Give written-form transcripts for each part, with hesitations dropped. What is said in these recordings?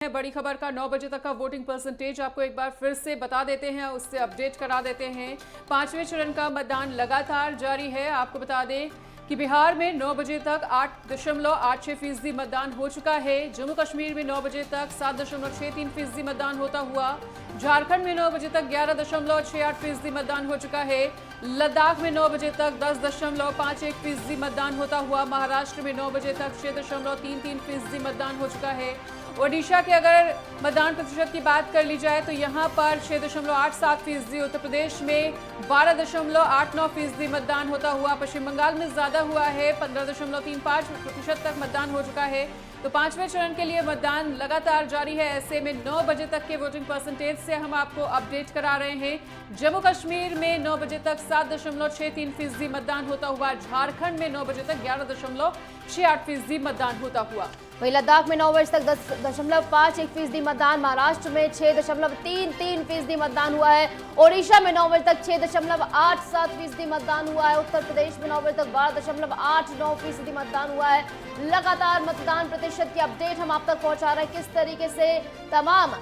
बड़ी खबर का 9 बजे तक का वोटिंग परसेंटेज आपको एक बार फिर से बता देते हैं, उससे अपडेट करा देते हैं। पांचवें चरण का मतदान लगातार जारी है। आपको बता दें कि बिहार में 9 बजे तक 8.86% मतदान हो चुका है। जम्मू कश्मीर में 9 बजे तक 7.63% मतदान होता हुआ। झारखंड में 9 बजे तक 11.68% मतदान हो चुका है। लद्दाख में 9 बजे तक 10.51% मतदान होता हुआ। महाराष्ट्र में 9 बजे तक 6.33% मतदान हो चुका है। ओडिशा के अगर मतदान प्रतिशत की बात कर ली जाए तो यहां पर 6.87%, उत्तर प्रदेश में 12.89% मतदान होता हुआ। पश्चिम बंगाल में ज्यादा हुआ है, 15.35% तक मतदान हो चुका है। तो पांचवें चरण के लिए मतदान लगातार जारी है। ऐसे में 9 बजे तक के वोटिंग परसेंटेज से हम आपको अपडेट करा रहे हैं। जम्मू कश्मीर में 9 बजे तक 7.63% मतदान होता हुआ। झारखंड में 9 बजे तक 11.68% मतदान होता हुआ। वहीं लद्दाख में 9 बजे तक 10.51% मतदान, महाराष्ट्र में 6.33% मतदान हुआ है। ओडिशा में 9 बजे तक 6.87% मतदान हुआ है। उत्तर प्रदेश में 9 बजे तक 12.89% मतदान हुआ है। लगातार मतदान प्रतिशत की अपडेट हम आप तक पहुंचा रहे हैं। किस तरीके से तमाम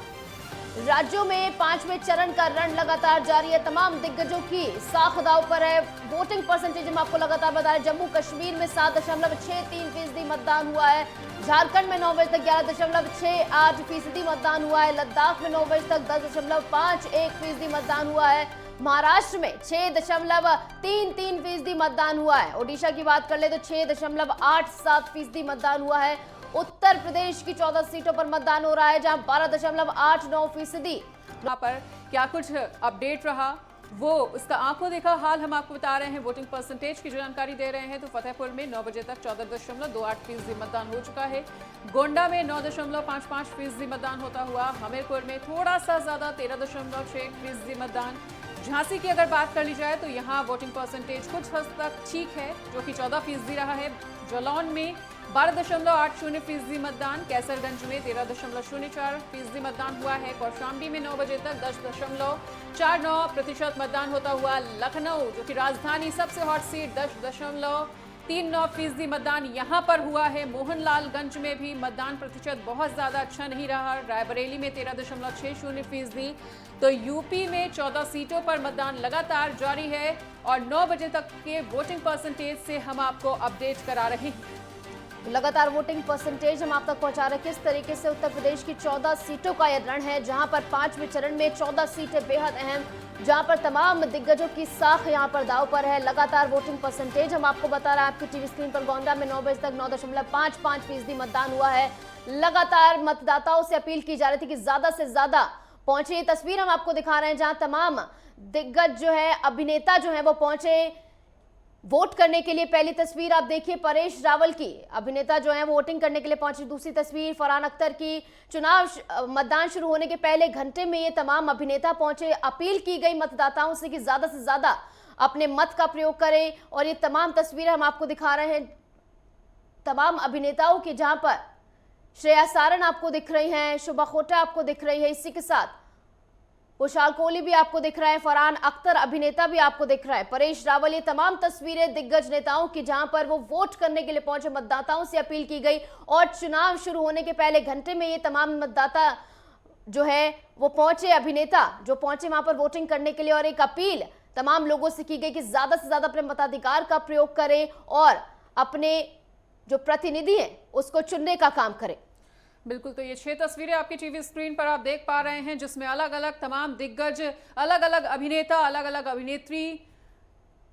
राज्यों में पांचवें चरण का रण लगातार जारी है। तमाम दिग्गजों की साख दांव पर है। वोटिंग परसेंटेज हम आपको लगातार बता रहे हैं। जम्मू कश्मीर में 7.63% मतदान हुआ है। झारखंड में 9 बजे तक 11.68% मतदान हुआ है। लद्दाख में 9 बजे तक 10.51% मतदान हुआ है। महाराष्ट्र में 6.33% मतदान हुआ है। ओडिशा की बात कर ले तो 6.87% मतदान हुआ है। उत्तर प्रदेश की 14 सीटों पर मतदान हो रहा है, जहां 12.89%। यहाँ पर क्या कुछ अपडेट रहा वो उसका आंखों देखा हाल हम आपको बता रहे हैं। वोटिंग परसेंटेज की जानकारी दे रहे हैं तो फतेहपुर में 9 बजे तक 14.28% मतदान हो चुका है। गोंडा में 9.55% मतदान होता हुआ। हमीरपुर में थोड़ा सा ज्यादा 13.61% मतदान। झांसी की अगर बात कर ली जाए तो यहाँ वोटिंग परसेंटेज कुछ हद तक ठीक है, जो कि 14% रहा है। जालौन में 12.80% मतदान। कैसरगंज में 13.04% मतदान हुआ है। कौशाम्बी में 9 बजे तक 10.49% मतदान होता हुआ। लखनऊ जो कि राजधानी सबसे हॉट सीट 10.39% मतदान यहां पर हुआ है। मोहनलालगंज में भी मतदान प्रतिशत बहुत ज्यादा अच्छा नहीं रहा। रायबरेली में 13.60%। तो यूपी में 14 सीटों पर मतदान लगातार जारी है और 9 बजे तक के वोटिंग परसेंटेज से हम आपको अपडेट करा रहे हैं। लगातार वोटिंग परसेंटेज हम आप तक पहुंचा रहे हैं। किस तरीके से उत्तर प्रदेश की 14 सीटों का यह रण है, जहां पर पांचवें चरण में 14 सीटें बेहद अहम, जहां पर तमाम दिग्गजों की साख यहां पर दांव पर है। लगातार वोटिंग परसेंटेज हम आपको बता रहे हैं आपकी टीवी स्क्रीन पर। गोंडा में 9 बजे तक 9.55% मतदान हुआ है। लगातार मतदाताओं से अपील की जा रही थी कि ज्यादा से ज्यादा पहुंचे। ये तस्वीर हम आपको दिखा रहे हैं जहां तमाम दिग्गज जो है, अभिनेता जो है वो पहुंचे वोट करने के लिए। पहली तस्वीर आप देखिए परेश रावल की, अभिनेता जो है वो वोटिंग करने के लिए पहुंचे। दूसरी तस्वीर फरहान अख्तर की। चुनाव मतदान शुरू होने के पहले घंटे में ये तमाम अभिनेता पहुंचे। अपील की गई मतदाताओं से कि ज्यादा से ज्यादा अपने मत का प्रयोग करें। और ये तमाम तस्वीरें हम आपको दिखा रहे हैं तमाम अभिनेताओं की, जहां पर श्रेया सारन आपको दिख रही हैं, शुभा खोटा आपको दिख रही है, इसी के साथ कुशाल कोहली भी आपको दिख रहा है, फरहान अख्तर अभिनेता भी आपको दिख रहा है, परेश रावल। ये तमाम तस्वीरें दिग्गज नेताओं की, जहां पर वो वोट करने के लिए पहुंचे। मतदाताओं से अपील की गई और चुनाव शुरू होने के पहले घंटे में ये तमाम मतदाता जो है वो पहुंचे, अभिनेता जो पहुंचे वहां पर वोटिंग करने के लिए। और एक अपील तमाम लोगों से की गई कि ज्यादा से ज्यादा अपने मताधिकार का प्रयोग करें और अपने जो प्रतिनिधि है उसको चुनने का काम करें। बिल्कुल, तो ये 6 तस्वीरें आपकी टीवी स्क्रीन पर आप देख पा रहे हैं, जिसमें अलग अलग तमाम दिग्गज, अलग अलग अभिनेता, अलग अलग अभिनेत्री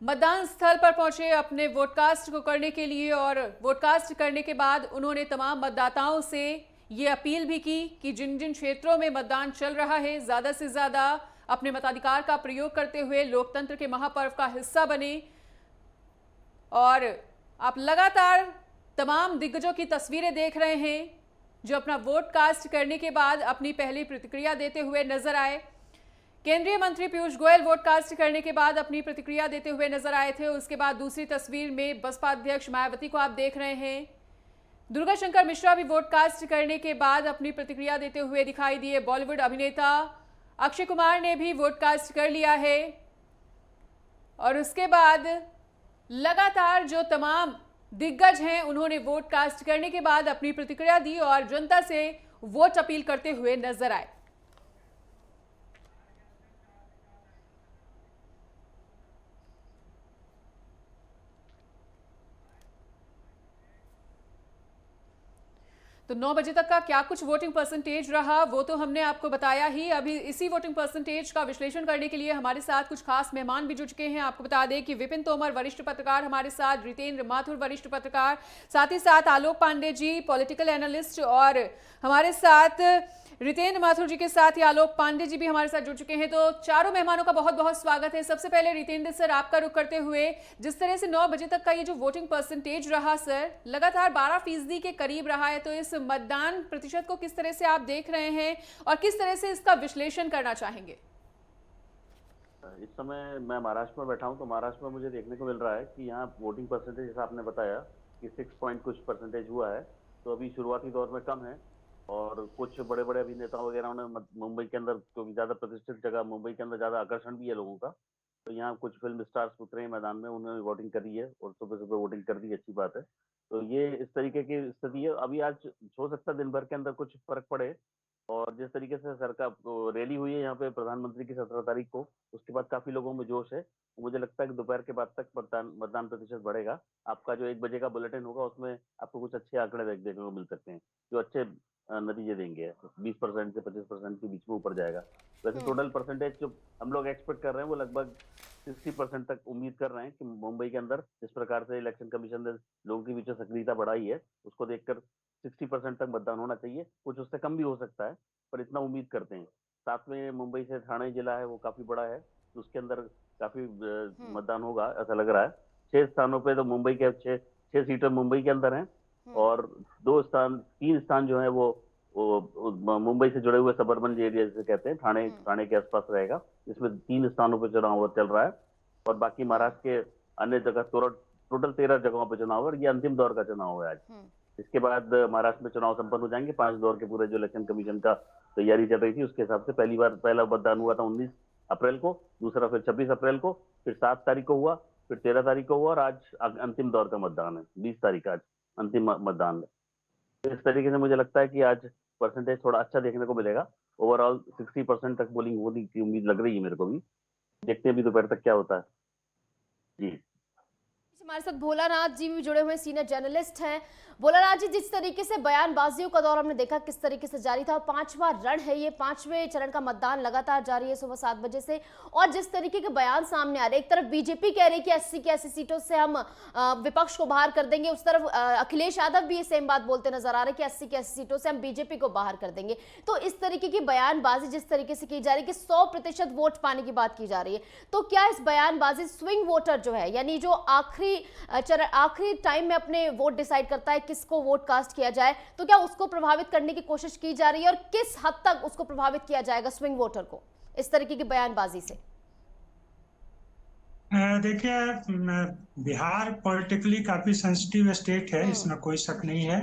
मतदान स्थल पर पहुंचे अपने वोटकास्ट को करने के लिए। और वोटकास्ट करने के बाद उन्होंने तमाम मतदाताओं से ये अपील भी की कि जिन जिन क्षेत्रों में मतदान चल रहा है ज़्यादा से ज़्यादा अपने मताधिकार का प्रयोग करते हुए लोकतंत्र के महापर्व का हिस्सा बने। और आप लगातार तमाम दिग्गजों की तस्वीरें देख रहे हैं जो अपना वोट कास्ट करने के बाद अपनी पहली प्रतिक्रिया देते हुए नजर आए। केंद्रीय मंत्री पीयूष गोयल वोट कास्ट करने के बाद अपनी प्रतिक्रिया देते हुए नजर आए थे। उसके बाद दूसरी तस्वीर में बसपा अध्यक्ष मायावती को आप देख रहे हैं। दुर्गा शंकर मिश्रा भी वोट कास्ट करने के बाद अपनी प्रतिक्रिया देते हुए दिखाई दिए। बॉलीवुड अभिनेता अक्षय कुमार ने भी वोट कास्ट कर लिया है। और उसके बाद लगातार जो तमाम दिग्गज हैं उन्होंने वोट कास्ट करने के बाद अपनी प्रतिक्रिया दी और जनता से वोट अपील करते हुए नजर आए। तो 9 बजे तक का क्या कुछ वोटिंग परसेंटेज रहा वो तो हमने आपको बताया ही। अभी इसी वोटिंग परसेंटेज का विश्लेषण करने के लिए हमारे साथ कुछ खास मेहमान भी जुड़ चुके हैं। आपको बता दें कि विपिन तोमर वरिष्ठ पत्रकार हमारे साथ, रितेंद्र माथुर वरिष्ठ पत्रकार, साथ ही साथ आलोक पांडे जी पॉलिटिकल एनालिस्ट, और हमारे साथ रितेंद्र माथुर जी के साथ ही आलोक पांडे जी भी हमारे साथ जुड़ चुके हैं। तो चारों मेहमानों का बहुत बहुत स्वागत है। सबसे पहले रितेंद्र सर, आपका रुख करते हुए, जिस तरह से 9 बजे तक का ये जो वोटिंग परसेंटेज रहा सर, लगातार 12% के करीब रहा है, तो इस मतदान प्रतिशत को किस तरह से आप देख रहे हैं और किस तरह से इसका विश्लेषण करना चाहेंगे? इस समय मैं महाराष्ट्र में बैठा हूं, तो महाराष्ट्र में मुझे देखने को मिल रहा है कि यहाँ वोटिंग परसेंटेज, जैसा आपने बताया कि 6 पॉइंट कुछ परसेंटेज हुआ है, तो अभी शुरुआती दौर में कम है। और कुछ बड़े बड़े अभिनेताओं वगैरह ने मुंबई के अंदर, क्योंकि ज्यादा प्रतिष्ठित जगह मुंबई के अंदर ज्यादा आकर्षण भी है लोगों का, तो यहाँ कुछ फिल्म स्टार्स उतरे हैं मैदान में, उन्होंने वोटिंग करी है और सुबह सुबह वोटिंग कर दी, अच्छी बात है। तो ये इस तरीके की स्थिति है। अभी आज हो सकता है दिन भर के अंदर कुछ फर्क पड़े, और जिस तरीके से सरकार रैली हुई है यहाँ पे प्रधानमंत्री की 17 तारीख को, उसके बाद काफी लोगों में जोश है। मुझे लगता है कि दोपहर के बाद तक मतदान प्रतिशत बढ़ेगा। आपका जो 1 बजे का बुलेटिन होगा उसमें आपको कुछ अच्छे आंकड़े देखने को मिल सकते हैं, जो अच्छे नतीजे देंगे। 20% से 25% के बीच में ऊपर जाएगा। वैसे टोटल परसेंटेज जो हम लोग एक्सपेक्ट कर रहे हैं वो लगभग 60% तक उम्मीद कर रहे हैं कि मुंबई के अंदर जिस प्रकार से इलेक्शन कमीशन ने लोगों के बीच सक्रियता बढ़ाई है, उसको देखकर 60% तक मतदान होना चाहिए। कुछ उससे कम भी हो सकता है, पर इतना उम्मीद करते हैं। साथ में मुंबई से ठाणे जिला है, वो काफी बड़ा है, तो उसके अंदर काफी मतदान होगा ऐसा लग रहा है। 6 स्थानों पे तो मुंबई के 6 सीटें मुंबई के अंदर हैं, और 3 स्थान जो है वो मुंबई से जुड़े हुए सबर्बन एरिया जिसे कहते हैं, ठाणे के आसपास रहेगा, जिसमें 3 स्थानों पर चुनाव चल रहा है। और बाकी महाराष्ट्र के अन्य जगह टोटल 13 जगहों पर चुनाव है, और ये अंतिम दौर का चुनाव है आज। इसके बाद महाराष्ट्र में चुनाव संपन्न हो जाएंगे। 5 दौर के पूरे जो इलेक्शन कमीशन का तैयारी चल रही थी उसके हिसाब से पहला मतदान हुआ था 19 अप्रैल को, दूसरा फिर 26 अप्रैल को, फिर 7 तारीख को हुआ, फिर 13 तारीख को हुआ, और आज अंतिम दौर का मतदान है, 20 तारीख आज अंतिम मतदान है। तो इस तरीके से मुझे लगता है कि आज परसेंटेज थोड़ा अच्छा देखने को मिलेगा। ओवरऑल 60% तक पोलिंग होने की उम्मीद लग रही है मेरे को भी। देखते हैं अभी दोपहर तक क्या होता है जी। हमारे साथ भोलानाथ जी भी जुड़े हुए सीनियर जर्नलिस्ट हैं। भोलानाथ जी, जिस तरीके से बयानबाजियों का दौर हमने देखा किस तरीके से जारी था, 5वां रण है ये, 5वें चरण का मतदान लगातार जारी है सुबह 7 बजे से, और जिस तरीके के बयान सामने आ रहे, एक तरफ बीजेपी कह रही कि 80 की 80 सीटों से हम विपक्ष को बाहर कर देंगे, उस तरफ अखिलेश यादव भी ये सेम बात बोलते नजर आ रहे कि 80 की 80 सीटों से हम बीजेपी को बाहर कर देंगे। तो इस तरीके की बयानबाजी जिस तरीके से की जा रही है कि 100% वोट पाने की बात की जा रही है, तो क्या इस बयानबाजी स्विंग वोटर जो है, यानी जो आखिरी टाइम में अपने वोट डिसाइड करता है किसको वोट कास्ट किया जाए, तो क्या उसको प्रभावित करने की कोशिश की जा रही है, और किस हद तक उसको प्रभावित किया जाएगा स्विंग वोटर को इस तरीके की बयानबाजी से? देखिए, बिहार पॉलिटिकली काफी सेंसिटिव स्टेट है, इसमें कोई शक नहीं है,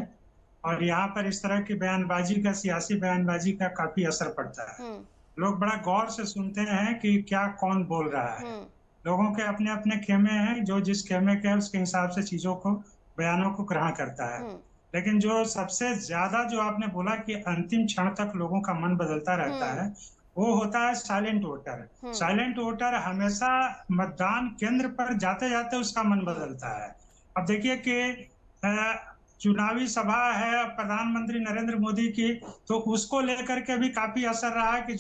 और यहाँ पर इस तरह की बयानबाजी का, सियासी बयानबाजी का काफी असर पड़ता है। लोग बड़ा गौर से सुनते हैं कि क्या कौन बोल रहा है। लोगों के अपने अपने खेमे हैं, जो जिस खेमे के उसके हिसाब से चीजों को, बयानों को ग्रहण करता है। लेकिन जो सबसे ज्यादा जो आपने बोला कि अंतिम क्षण तक लोगों का मन बदलता रहता है, वो होता है साइलेंट वोटर। साइलेंट वोटर हमेशा मतदान केंद्र पर जाते जाते उसका मन बदलता है। अब देखिए कि चुनावी सभा है प्रधानमंत्री नरेंद्र मोदी की, तो उसको लेकर के भी काफी असर रहा कि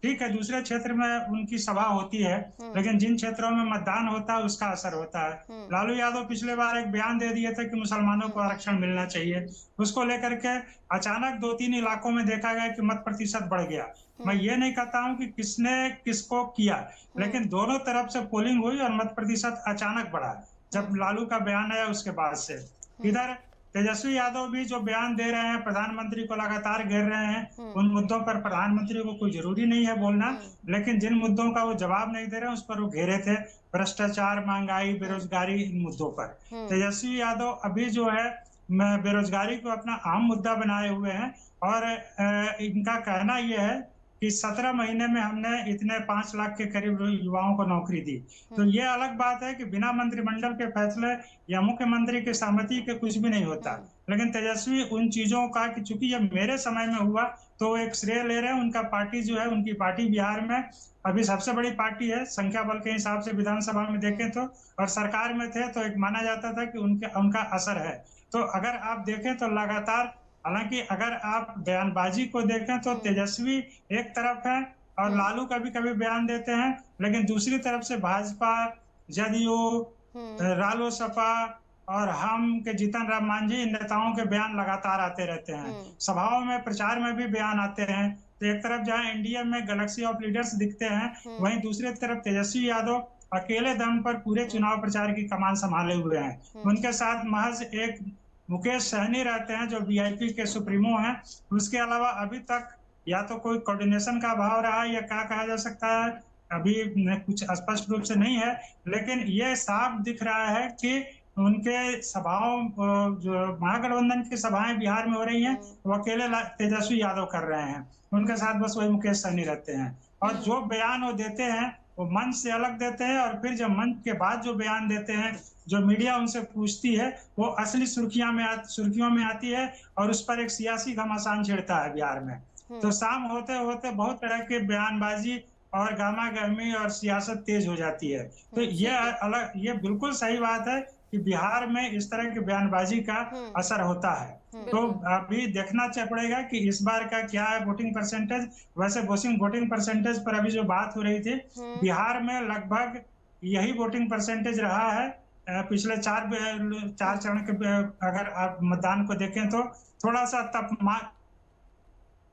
ठीक है, दूसरे क्षेत्र में उनकी सभा होती है, लेकिन जिन क्षेत्रों में मतदान होता है उसका असर होता है। लालू यादव पिछले बार एक बयान दे दिए थे कि मुसलमानों को आरक्षण मिलना चाहिए, उसको लेकर के अचानक 2-3 इलाकों में देखा गया कि मत प्रतिशत बढ़ गया। मैं ये नहीं कहता हूं कि किसने किसको किया, लेकिन दोनों तरफ से पोलिंग हुई और मत प्रतिशत अचानक बढ़ा जब लालू का बयान आया उसके बाद से। इधर तेजस्वी यादव भी जो बयान दे रहे हैं, प्रधानमंत्री को लगातार घेर रहे हैं। उन मुद्दों पर प्रधानमंत्री को कोई जरूरी नहीं है बोलना, लेकिन जिन मुद्दों का वो जवाब नहीं दे रहे उस पर वो घेरे थे, भ्रष्टाचार, महंगाई, बेरोजगारी, इन मुद्दों पर। तेजस्वी यादव अभी जो है बेरोजगारी को अपना आम मुद्दा बनाए हुए हैं, और इनका कहना यह है कि 17 महीने में हमने इतने 5 लाख के करीब युवाओं को नौकरी दी। तो ये अलग बात है कि बिना मंत्रिमंडल के फैसले या मुख्यमंत्री की सहमति के कुछ भी नहीं होता। लेकिन तेजस्वी उन चीजों का कि चूंकि ये मेरे समय में हुआ तो वो एक श्रेय ले रहे हैं। उनका पार्टी जो है, उनकी पार्टी बिहार में अभी सबसे बड़ी पार्टी है संख्या बल के हिसाब से विधानसभा में देखें तो, और सरकार में थे तो एक माना जाता था कि उनका असर है। तो अगर आप देखें तो लगातार, हालांकि अगर आप बयानबाजी को देखें तो तेजस्वी एक तरफ है और लालू कभी कभी बयान देते हैं, लेकिन दूसरी तरफ से भाजपा, जदयू, रालोसपा और हम के जीतन राम मांझी, इन नेताओं के बयान लगातार आते रहते हैं। सभाओं में, प्रचार में भी बयान आते हैं। तो एक तरफ जहां एनडीए में गैलेक्सी ऑफ लीडर्स दिखते हैं, वहीं दूसरी तरफ तेजस्वी यादव अकेले दम पर पूरे चुनाव प्रचार की कमान संभाले हुए हैं। उनके साथ महज एक मुकेश सहनी रहते हैं जो वीआईपी के सुप्रीमो हैं। उसके अलावा अभी तक या तो कोई कोऑर्डिनेशन का अभाव रहा है या क्या कहा जा सकता है, अभी कुछ स्पष्ट रूप से नहीं है। लेकिन ये साफ दिख रहा है कि उनके सभाओं, जो महागठबंधन की सभाएं बिहार में हो रही हैं, वो अकेले तेजस्वी यादव कर रहे हैं। उनके साथ बस वही मुकेश सहनी रहते हैं। और जो बयान वो देते हैं वो मंच से अलग देते हैं, और फिर जब मंच के बाद जो बयान देते हैं, जो मीडिया उनसे पूछती है, वो असली सुर्खियों में आती है और उस पर एक सियासी घमासान छिड़ता है बिहार में। तो शाम होते होते बहुत तरह के बयानबाजी और गामा गर्मी और सियासत तेज हो जाती है। तो ये बिल्कुल सही बात है कि बिहार में इस तरह की बयानबाजी का असर होता है। तो अभी देखना पड़ेगा कि इस बार का क्या है वोटिंग परसेंटेज। वैसे वोटिंग परसेंटेज पर अभी जो बात हो रही थी, बिहार में लगभग यही वोटिंग परसेंटेज रहा है पिछले चार चरण के। अगर आप मतदान को देखें तो थोड़ा सा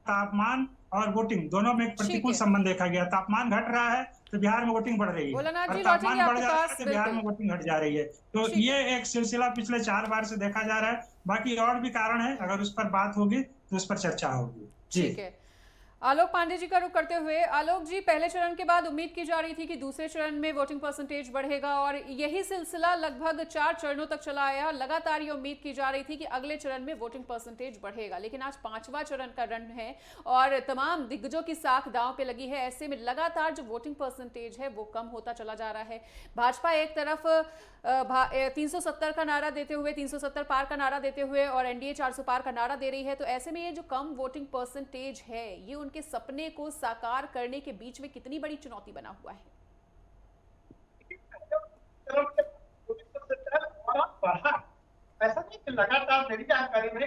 तापमान और वोटिंग दोनों में एक प्रतिकूल संबंध देखा गया। तापमान घट रहा है तो बिहार में वोटिंग बढ़ रही है, और तापमान बढ़ जा रहा है तो बिहार में वोटिंग घट जा रही है। तो ये एक सिलसिला पिछले 4 बार से देखा जा रहा है। बाकी और भी कारण है, अगर उस पर बात होगी तो उस पर चर्चा होगी। ठीक है, आलोक पांडे जी का रुख करते हुए, आलोक जी, पहले चरण के बाद उम्मीद की जा रही थी कि दूसरे चरण में वोटिंग परसेंटेज बढ़ेगा और यही सिलसिला लगभग 4 चरणों तक चला आया। लगातार ये उम्मीद की जा रही थी कि अगले चरण में वोटिंग परसेंटेज बढ़ेगा, लेकिन आज 5वां चरण का रन है और तमाम दिग्गजों की साख दांव पे लगी है। ऐसे में लगातार जो वोटिंग परसेंटेज है वो कम होता चला जा रहा है। भाजपा एक तरफ 370 का नारा देते हुए, 370 पार का नारा देते हुए, और एनडीए 400 पार का नारा दे रही है। तो ऐसे में ये जो कम वोटिंग परसेंटेज है, ये उनके सपने को साकार करने के बीच में कितनी बड़ी चुनौती बना हुआ है? ऐसा नहीं कि लगातार, मेरी जानकारी में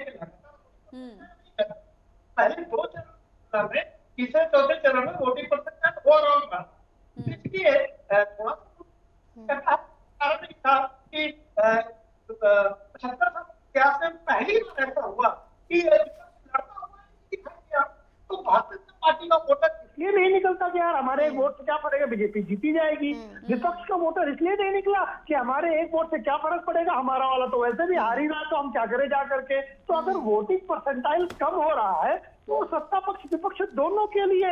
पहले 2 चरण में, तीसरे चौथे चरण में वोटिंग परसेंटेज ओवरऑल था। इसलिए थोड़ा कारण था कि 75 साल में पहली बार ऐसा हुआ कि तो भारतीय जनता पार्टी का वोटर इसलिए नहीं निकलता कि यार हमारे एक वोट से क्या पड़ेगा, बीजेपी जीती जाएगी। विपक्ष का वोटर इसलिए नहीं निकला कि हमारे एक वोट से क्या फर्क पड़ेगा, हमारा वाला तो वैसे भी हार ही रहा, तो हम क्या करें जा करके। तो अगर वोटिंग परसेंटाइल कम हो रहा है तो सत्ता पक्ष विपक्ष दोनों के लिए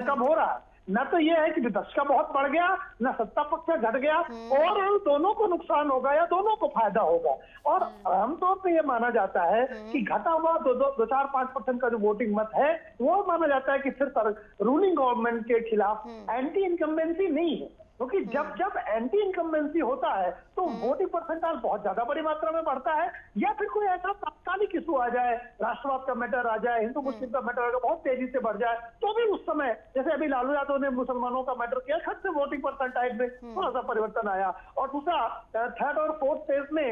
कम हो रहा है। न तो ये है कि विपक्ष का बहुत बढ़ गया, न सत्ता पक्ष घट गया, और दोनों को नुकसान होगा या दोनों को फायदा होगा। और आमतौर पे ये माना जाता है कि घटा हुआ 2-4-5% का जो वोटिंग मत है, वो माना जाता है कि सिर्फ रूलिंग गवर्नमेंट के खिलाफ एंटी इनकम्बेंसी नहीं है। क्योंकि जब एंटी इनकम्बेंसी होता है तो वोटिंग परसेंटाइल बहुत ज्यादा बड़ी मात्रा में बढ़ता है, या फिर कोई ऐसा तात्कालिक इशू आ जाए, राष्ट्रवाद का मैटर आ जाए, हिंदू मुस्लिम का मैटर अगर बहुत तेजी से बढ़ जाए, तो भी उस समय, जैसे अभी लालू यादव ने मुसलमानों का मैटर किया, खट से वोटिंग परसेंटाइल में थोड़ा सा परिवर्तन आया। और दूसरा, 3rd और 4th फेज में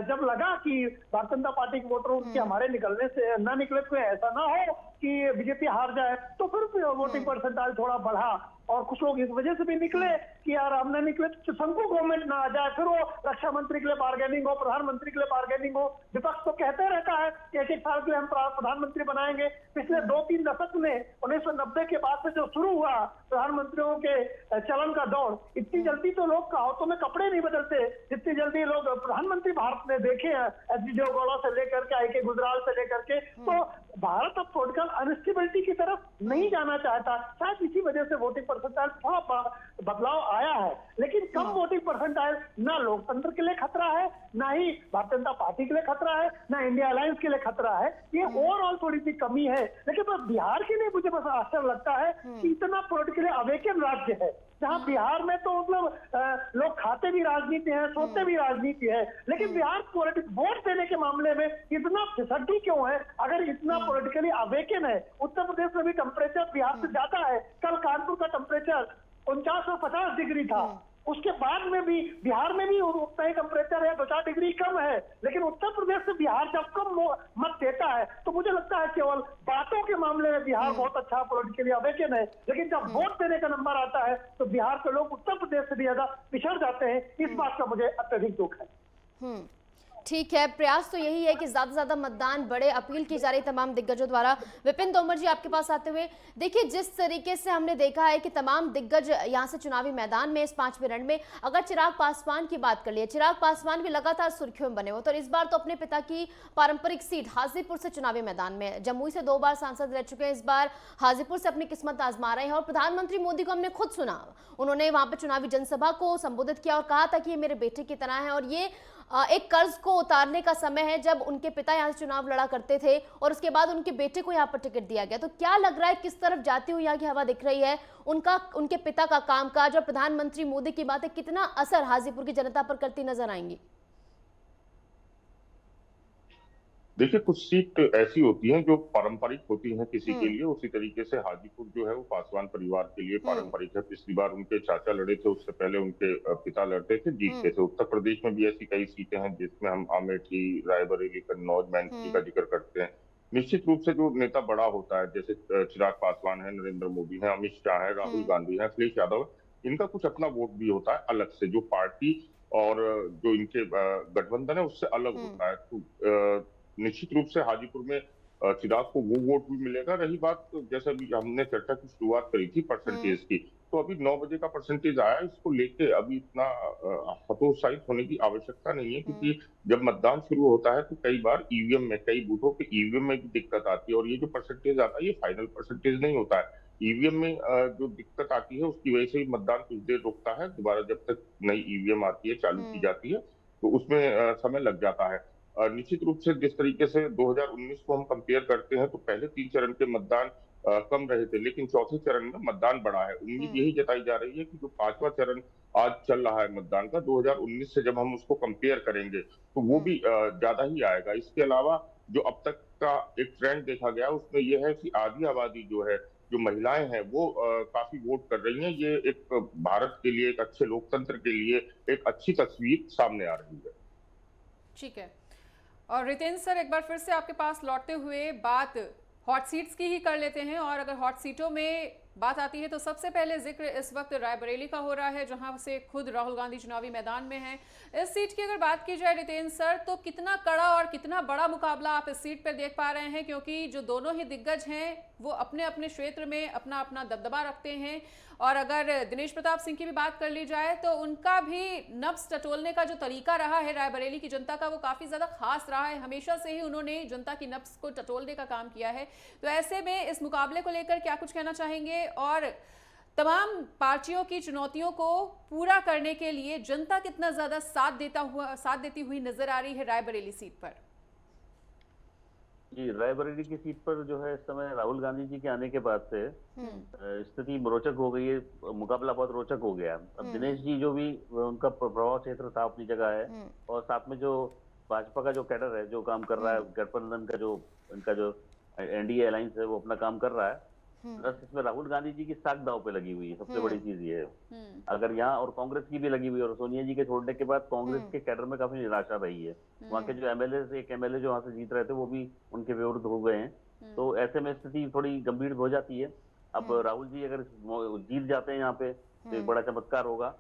जब लगा कि भारतीय जनता पार्टी के वोटर उनके हमारे निकलने से न निकले, कोई ऐसा ना हो कि बीजेपी हार जाए, तो फिर वोटिंग परसेंटाइल थोड़ा बढ़ा। और कुछ लोग इस वजह से भी निकले कि यार हमने निकले तो शंकु गवर्नमेंट ना आ जाए, फिर वो रक्षा मंत्री के लिए बार्गेनिंग हो, प्रधानमंत्री के लिए बार्गेनिंग हो। विपक्ष तो कहते रहता है कि 1-1 साल के लिए हम प्रधानमंत्री बनाएंगे। पिछले 2-3 दशक में 1990 के बाद से जो शुरू हुआ प्रधानमंत्रियों के चलन का दौर, इतनी जल्दी तो लोग कहावतों में कपड़े नहीं बदलते जितनी जल्दी लोग प्रधानमंत्री भारत में देखे हैं, एच डी देवगौड़ा से लेकर के, आई के गुजराल से लेकर के। तो भारत अब पॉलिटिकल अनस्टेबिलिटी की तरफ नहीं जाना चाहता, शायद इसी वजह से वोटिंग परसेंटाइल थोड़ा बदलाव आया है। लेकिन कम वोटिंग परसेंटाइल ना लोकतंत्र के लिए खतरा है, ना ही भारतीय जनता पार्टी के लिए खतरा है, ना इंडिया अलायंस के लिए खतरा है। ये ओवरऑल थोड़ी सी कमी है। लेकिन बस बिहार के लिए मुझे बस आश्चर्य लगता है कि इतना पॉलिटिकली अवेकन राज्य है, जहाँ बिहार में तो मतलब लोग खाते भी राजनीति है, सोते भी राजनीति है, लेकिन बिहार पॉलिटिक्स वोट देने के मामले में इतना फिसड्डी क्यों है? अगर इतना पॉलिटिकली अवेकन है, उत्तर प्रदेश में भी टेम्परेचर बिहार से ज्यादा है। कल कानपुर का टेम्परेचर 49-50 डिग्री था, उसके बाद में भी बिहार में भी उतना ही टेम्परेचर है, 2-4 डिग्री कम है। लेकिन उत्तर प्रदेश से बिहार जब कम मत देता है तो मुझे लगता है केवल बातों के मामले में बिहार बहुत अच्छा पॉलिटिकली अवेकन है, लेकिन जब वोट देने का नंबर आता है तो बिहार के लोग उत्तर प्रदेश से भी ज्यादा पिछड़ जाते हैं। इस बात का मुझे अत्यधिक दुख है। ठीक है, प्रयास तो यही है कि ज्यादा से ज्यादा मतदान बढ़े, अपील की जा रही तमाम दिग्गजों द्वारा। विपिन तोमर जी, आपके पास आते हुए, देखिए जिस तरीके से हमने देखा है कि तमाम दिग्गज यहां से चुनावी मैदान में इस 5वें रण में, अगर चिराग पासवान की बात कर लिए, चिराग पासवान भी लगातार सुर्खियों में बने हो, तो इस बार तो अपने पिता की पारंपरिक सीट हाजीपुर से चुनावी मैदान में, जमुई से 2 बार सांसद रह चुके हैं, इस बार हाजीपुर से अपनी किस्मत आजमा रहे हैं। और प्रधानमंत्री मोदी को हमने खुद सुना, उन्होंने वहां पर चुनावी जनसभा को संबोधित किया और कहा था कि ये मेरे बेटे की तरह है और ये एक कर्ज को उतारने का समय है जब उनके पिता यहाँ से चुनाव लड़ा करते थे और उसके बाद उनके बेटे को यहाँ पर टिकट दिया गया। तो क्या लग रहा है किस तरफ जाती हुई यहाँ की हवा दिख रही है? उनके पिता का कामकाज और प्रधानमंत्री मोदी की बातें कितना असर हाजीपुर की जनता पर करती नजर आएंगी? देखिए, कुछ सीट ऐसी होती हैं जो पारंपरिक होती हैं किसी के लिए, उसी तरीके से हाजीपुर जो है वो पासवान परिवार के लिए पारंपरिक है। पिछली बार उनके चाचा लड़े थे, उससे पहले उनके पिता लड़ते थे, जीतते थे। उत्तर प्रदेश में भी ऐसी कई सीटें हैं जिसमें हम अमेठी, रायबरेली, कन्नौज, मैनपुरी का जिक्र करते हैं। निश्चित रूप से जो नेता बड़ा होता है, जैसे चिराग पासवान है, नरेंद्र मोदी है, अमित शाह है, राहुल गांधी है, अखिलेश यादव है, इनका कुछ अपना वोट भी होता है अलग से, जो पार्टी और जो इनके गठबंधन है उससे अलग होता है। तो निश्चित रूप से हाजीपुर में चिराग को वो वोट भी मिलेगा। रही बात, जैसे अभी हमने चर्चा की शुरुआत करी थी परसेंटेज की, तो अभी 9 बजे का परसेंटेज आया, इसको लेके अभी इतना हतोत्साहित होने की आवश्यकता नहीं है, क्योंकि जब मतदान शुरू होता है तो कई बार ईवीएम में, कई बूथों पे ईवीएम में भी दिक्कत आती है और ये जो परसेंटेज आता है ये फाइनल परसेंटेज नहीं होता है। ईवीएम में जो दिक्कत आती है उसकी वजह से ही मतदान कुछ देर रुकता है, दोबारा जब तक नई ईवीएम आती है, चालू की जाती है, तो उसमें समय लग जाता है। निश्चित रूप से जिस तरीके से 2019 को हम कंपेयर करते हैं तो पहले 3 चरण के मतदान कम रहे थे, लेकिन चौथे चरण में मतदान बढ़ा है। उम्मीद यही जताई जा रही है कि जो 5वां चरण आज चल रहा है मतदान का, 2019 से जब हम उसको कंपेयर करेंगे तो वो भी ज्यादा ही आएगा। इसके अलावा जो अब तक का एक ट्रेंड देखा गया उसमें यह है कि आधी आबादी जो है, जो महिलाएं हैं, वो काफी वोट कर रही हैं। ये एक भारत के लिए, एक अच्छे लोकतंत्र के लिए एक अच्छी तस्वीर सामने आ रही है। ठीक है, और रितेंद्र सर, एक बार फिर से आपके पास लौटते हुए बात हॉट सीट्स की ही कर लेते हैं। और अगर हॉट सीटों में बात आती है तो सबसे पहले जिक्र इस वक्त रायबरेली का हो रहा है, जहां से खुद राहुल गांधी चुनावी मैदान में हैं। इस सीट की अगर बात की जाए रितेंद्र सर, तो कितना कड़ा और कितना बड़ा मुकाबला आप इस सीट पर देख पा रहे हैं? क्योंकि जो दोनों ही दिग्गज हैं वो अपने अपने क्षेत्र में अपना अपना दबदबा रखते हैं। और अगर दिनेश प्रताप सिंह की भी बात कर ली जाए तो उनका भी नब्ज टटोलने का जो तरीका रहा है रायबरेली की जनता का, वो काफ़ी ज़्यादा खास रहा है। हमेशा से ही उन्होंने जनता की नब्ज को टटोलने का काम किया है। तो ऐसे में इस मुकाबले को लेकर क्या कुछ कहना चाहेंगे? और तमाम पार्टियों की चुनौतियों को पूरा करने के लिए जनता कितना ज़्यादा साथ देती हुई नजर आ रही है रायबरेली सीट पर? जी, रायबरेली की सीट पर जो है इस समय राहुल गांधी जी के आने के बाद से स्थिति रोचक हो गई है, मुकाबला बहुत रोचक हो गया। अब दिनेश जी जो भी उनका प्रभाव क्षेत्र था अपनी जगह है, और साथ में जो भाजपा का जो कैडर है जो काम कर रहा है, गठबंधन का जो इनका जो एनडीए अलायंस है वो अपना काम कर रहा है। प्लस इसमें राहुल गांधी जी की साख दांव पे लगी हुई है, सबसे बड़ी चीज ये है। अगर यहाँ और कांग्रेस की भी लगी हुई है, और सोनिया जी के छोड़ने के बाद कांग्रेस के कैडर में काफी निराशा रही है। वहाँ के जो एमएलए, एक एमएलए जो वहाँ से जीत रहे थे वो भी उनके विरुद्ध हो गए हैं। तो ऐसे में स्थिति थोड़ी गंभीर हो जाती है। अब राहुल जी अगर जीत जाते हैं यहाँ पे तो एक बड़ा चमत्कार होगा,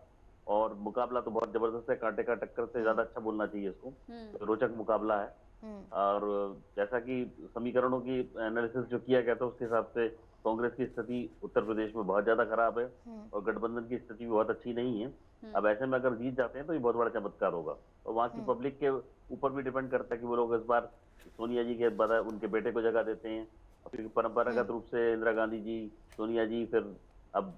और मुकाबला तो बहुत जबरदस्त है, कांटे का टक्कर से ज्यादा अच्छा बोलना चाहिए इसको। तो रोचक मुकाबला है। और जैसा कि समीकरणों की एनालिसिस जो किया गया था उसके हिसाब से कांग्रेस की स्थिति उत्तर प्रदेश में बहुत ज्यादा खराब है और गठबंधन की स्थिति भी बहुत अच्छी नहीं है। अब ऐसे में अगर जीत जाते हैं तो ये बहुत बड़ा चमत्कार होगा और वहाँ की पब्लिक के ऊपर भी डिपेंड करता है कि वो लोग इस बार सोनिया जी के बाद उनके बेटे को जगह देते हैं, क्योंकि परंपरागत रूप से इंदिरा गांधी जी, सोनिया जी, फिर अब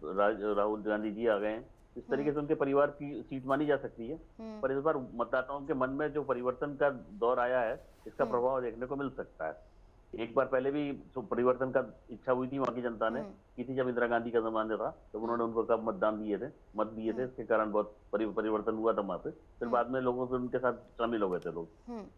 राहुल गांधी जी आ गए हैं। इस तरीके से उनके परिवार की सीट मानी जा सकती है, पर इस बार मतदाताओं के मन में जो परिवर्तन का दौर आया है इसका प्रभाव देखने को मिल सकता है। एक बार पहले भी जो परिवर्तन का इच्छा हुई थी वहां की जनता ने की थी, जब इंदिरा गांधी का जमाना था तो उन्होंने उनको कब मत दिए थे, इसके कारण बहुत परिवर्तन हुआ था वहां पे। फिर बाद में लोगों से उनके साथ शामिल हो गए थे लोग।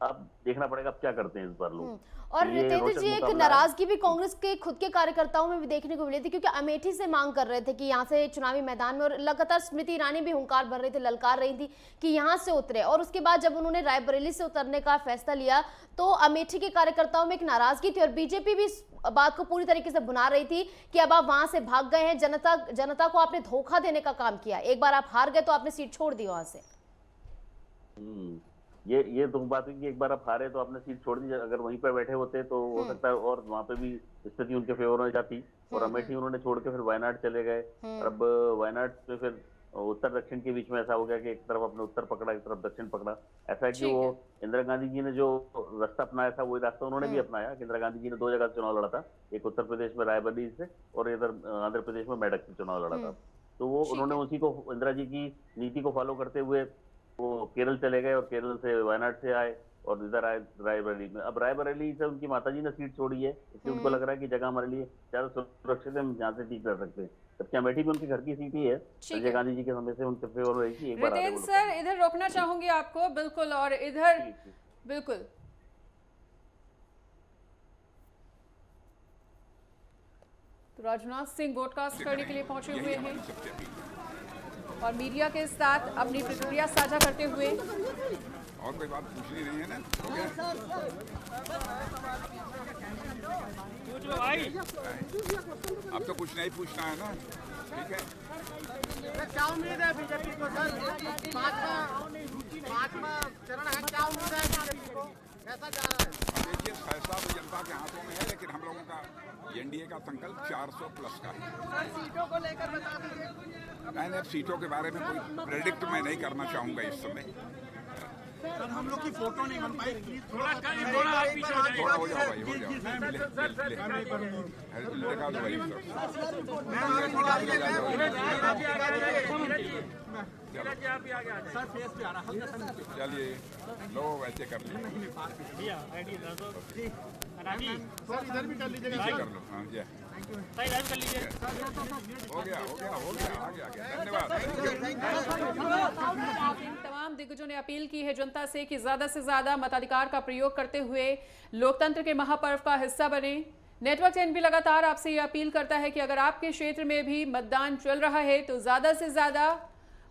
अब देखना पड़ेगा अब क्या करते हैं इस बार लोग। और रितेंद्र जी, एक नाराजगी भी कांग्रेस के खुद के कार्यकर्ताओं में भी देखने को मिली थी, क्योंकि अमेठी से मांग कर रहे थे कि यहाँ से चुनावी मैदान में, और लगातार स्मृति ईरानी भी हुंकार भर रही थी, ललकार रही थी कि यहाँ से उतरे। और उसके बाद जब उन्होंने रायबरेली से उतरने का फैसला लिया तो अमेठी के कार्यकर्ताओं में एक नाराजगी थी और बीजेपी भी इस बात को पूरी तरीके से भुना रही थी कि अब आप वहां से भाग गए हैं, जनता को आपने धोखा देने का काम किया। एक बार आप हार गए तो आपने सीट छोड़ दी वहां से। ये तो बात है कि एक बार आप हारे तो आपने सीट छोड़ दी। अगर वहीं पर बैठे होते तो हो सकता है और वहां पे भी स्थिति उनके फेवर में जाती। और अमेठी उन्होंने छोड़ के फिर वायनाड चले गए और अब वायनाड से फिर उत्तर दक्षिण के बीच में ऐसा हो गया कि एक तरफ अपने उत्तर पकड़ा, एक तरफ दक्षिण पकड़ा। ऐसा है कि वो इंदिरा गांधी जी ने जो रास्ता अपनाया था वही रास्ता उन्होंने भी अपनाया कि इंदिरा गांधी जी ने 2 जगह चुनाव लड़ा था, एक उत्तर प्रदेश में रायबरेली से और इधर आंध्र प्रदेश में मेडक से चुनाव लड़ा था। तो वो उन्होंने उसी को, इंदिरा जी की नीति को फॉलो करते हुए वो केरल चले गए और केरल से वायनाड से आए और इधर आए रायबरेली में। अब रायबरेली से उनकी माताजी ने सीट छोड़ी है, इसलिए उनको लग रहा है कि जगह हमारे लिए ज्यादा सुरक्षित है, हम यहाँ से ठीक कर सकते हैं। जबकि अमेठी में उनके घर की सीट ही है, संजय गांधी जी के समय से उनके फेवर में रही। एक बार रितेंद्र सर इधर रोकना चाहूंगी आपको, बिल्कुल, और इधर बिल्कुल तो राजनाथ सिंह ब्रॉडकास्ट करने के लिए पहुंचे हुए हैं और मीडिया के साथ अपनी प्रतिक्रिया साझा करते हुए। और कोई बात पूछनी नहीं है ना? हो गया? अब तो कुछ नहीं पूछना है ना, ठीक है? क्या उम्मीद है बीजेपी को सर? पांचवा चरण है, क्या उम्मीद है बीजेपी को? कैसा जा रहा है? देखिए, फैसला तो जनता के हाथों में है, लेकिन हम लोगों का एनडीए का संकल्प 400 प्लस का है। सीटों को लेकर बता दीजिए। मैंने सीटों के बारे में कोई प्रेडिक्ट मैं नहीं करना चाहूँगा इस समय। सर, हम लोग की फोटो नहीं बन पाई, प्लीज थोड़ा थोड़ा हो जाओ भाई, हो जाओ। लगा दो भाई चलिए, लो वैसे कर लीजिए, इधर भी कर लीजिए, कर लो। हाँ जी, हो गया, आ गया, धन्यवाद। तमाम दिग्गजों ने अपील की है जनता से कि ज्यादा से ज्यादा मताधिकार का प्रयोग करते हुए लोकतंत्र के महापर्व का हिस्सा बने। नेटवर्क 10 भी लगातार आपसे ये अपील करता है कि अगर आपके क्षेत्र में भी मतदान चल रहा है तो ज्यादा से ज्यादा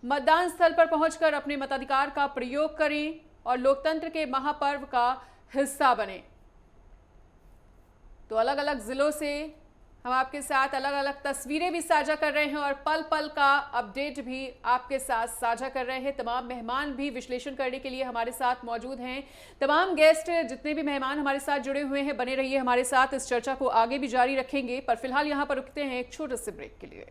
मतदान स्थल पर पहुंचकर अपने मताधिकार का प्रयोग करें और लोकतंत्र के महापर्व का हिस्सा बने। तो अलग अलग जिलों से हम आपके साथ अलग अलग तस्वीरें भी साझा कर रहे हैं और पल पल का अपडेट भी आपके साथ साझा कर रहे हैं। तमाम मेहमान भी विश्लेषण करने के लिए हमारे साथ मौजूद हैं। तमाम गेस्ट, जितने भी मेहमान हमारे साथ जुड़े हुए हैं, बने रहिए हमारे साथ। इस चर्चा को आगे भी जारी रखेंगे, पर फिलहाल यहाँ पर रुकते हैं एक छोटे से ब्रेक के लिए।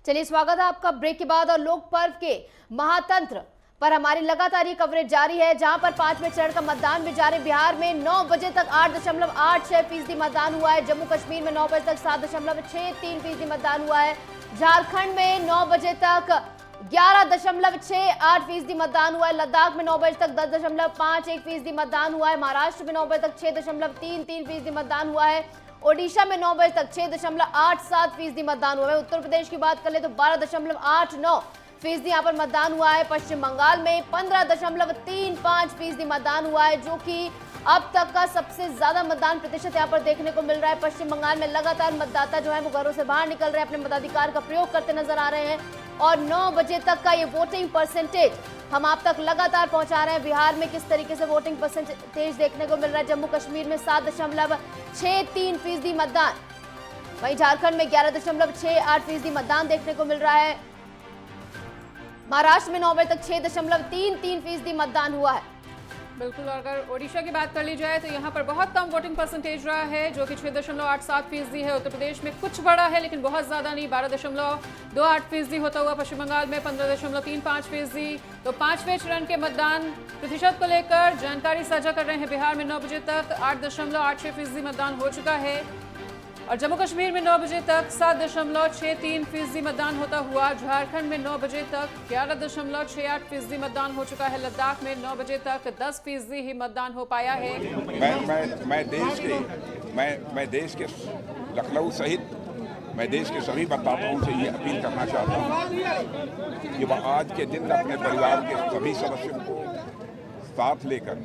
चलिए, स्वागत है आपका ब्रेक के बाद। और लोक पर्व के महातंत्र पर हमारी लगातार ये कवरेज जारी है, जहां पर 5वें चरण का मतदान भी जारी। बिहार में 9 बजे तक 8.86% मतदान हुआ है। जम्मू कश्मीर में 9 बजे तक 7.63% मतदान हुआ है। झारखंड में 9 बजे तक 11.68% मतदान हुआ है। लद्दाख में 9 बजे तक 10.51% मतदान हुआ है। महाराष्ट्र में 9 बजे तक 6.33% मतदान हुआ है। ओडिशा में 9 बजे तक 6.87% मतदान हुआ है। उत्तर प्रदेश की बात कर ले तो 12.89% यहाँ पर मतदान हुआ है। पश्चिम बंगाल में 15.35% मतदान हुआ है, जो कि अब तक का सबसे ज्यादा मतदान प्रतिशत यहाँ पर देखने को मिल रहा है। पश्चिम बंगाल में लगातार मतदाता जो है वो घरों से बाहर निकल रहे हैं, अपने मताधिकार का प्रयोग करते नजर आ रहे हैं और 9 बजे तक का ये वोटिंग परसेंटेज हम आप तक लगातार पहुंचा रहे हैं बिहार में किस तरीके से वोटिंग परसेंटेज देखने को मिल रहा है। जम्मू कश्मीर में 7.63% मतदान, वहीं झारखंड में 11.68% मतदान देखने को मिल रहा है। महाराष्ट्र में 9 बजे तक 6.33% मतदान हुआ है। बिल्कुल, और अगर ओडिशा की बात कर ली जाए तो यहाँ पर बहुत कम वोटिंग परसेंटेज रहा है, जो कि 6.87% है। उत्तर प्रदेश में कुछ बड़ा है लेकिन बहुत ज़्यादा नहीं, 12.28% होता हुआ पश्चिम बंगाल में 15.35%। तो 5वें चरण के मतदान प्रतिशत को लेकर जानकारी साझा कर रहे हैं। बिहार में 9 बजे तक 8.86% मतदान हो चुका है और जम्मू कश्मीर में 9 बजे तक 7.63% मतदान होता हुआ, झारखंड में 9 बजे तक 11.68% मतदान हो चुका है। लद्दाख में 9 बजे तक 10% ही मतदान हो पाया है। मैं देश के लखनऊ सहित मैं देश के सभी मतदाताओं से ये अपील करना चाहता हूँ कि वह आज के दिन अपने परिवार के सभी सदस्यों को साथ लेकर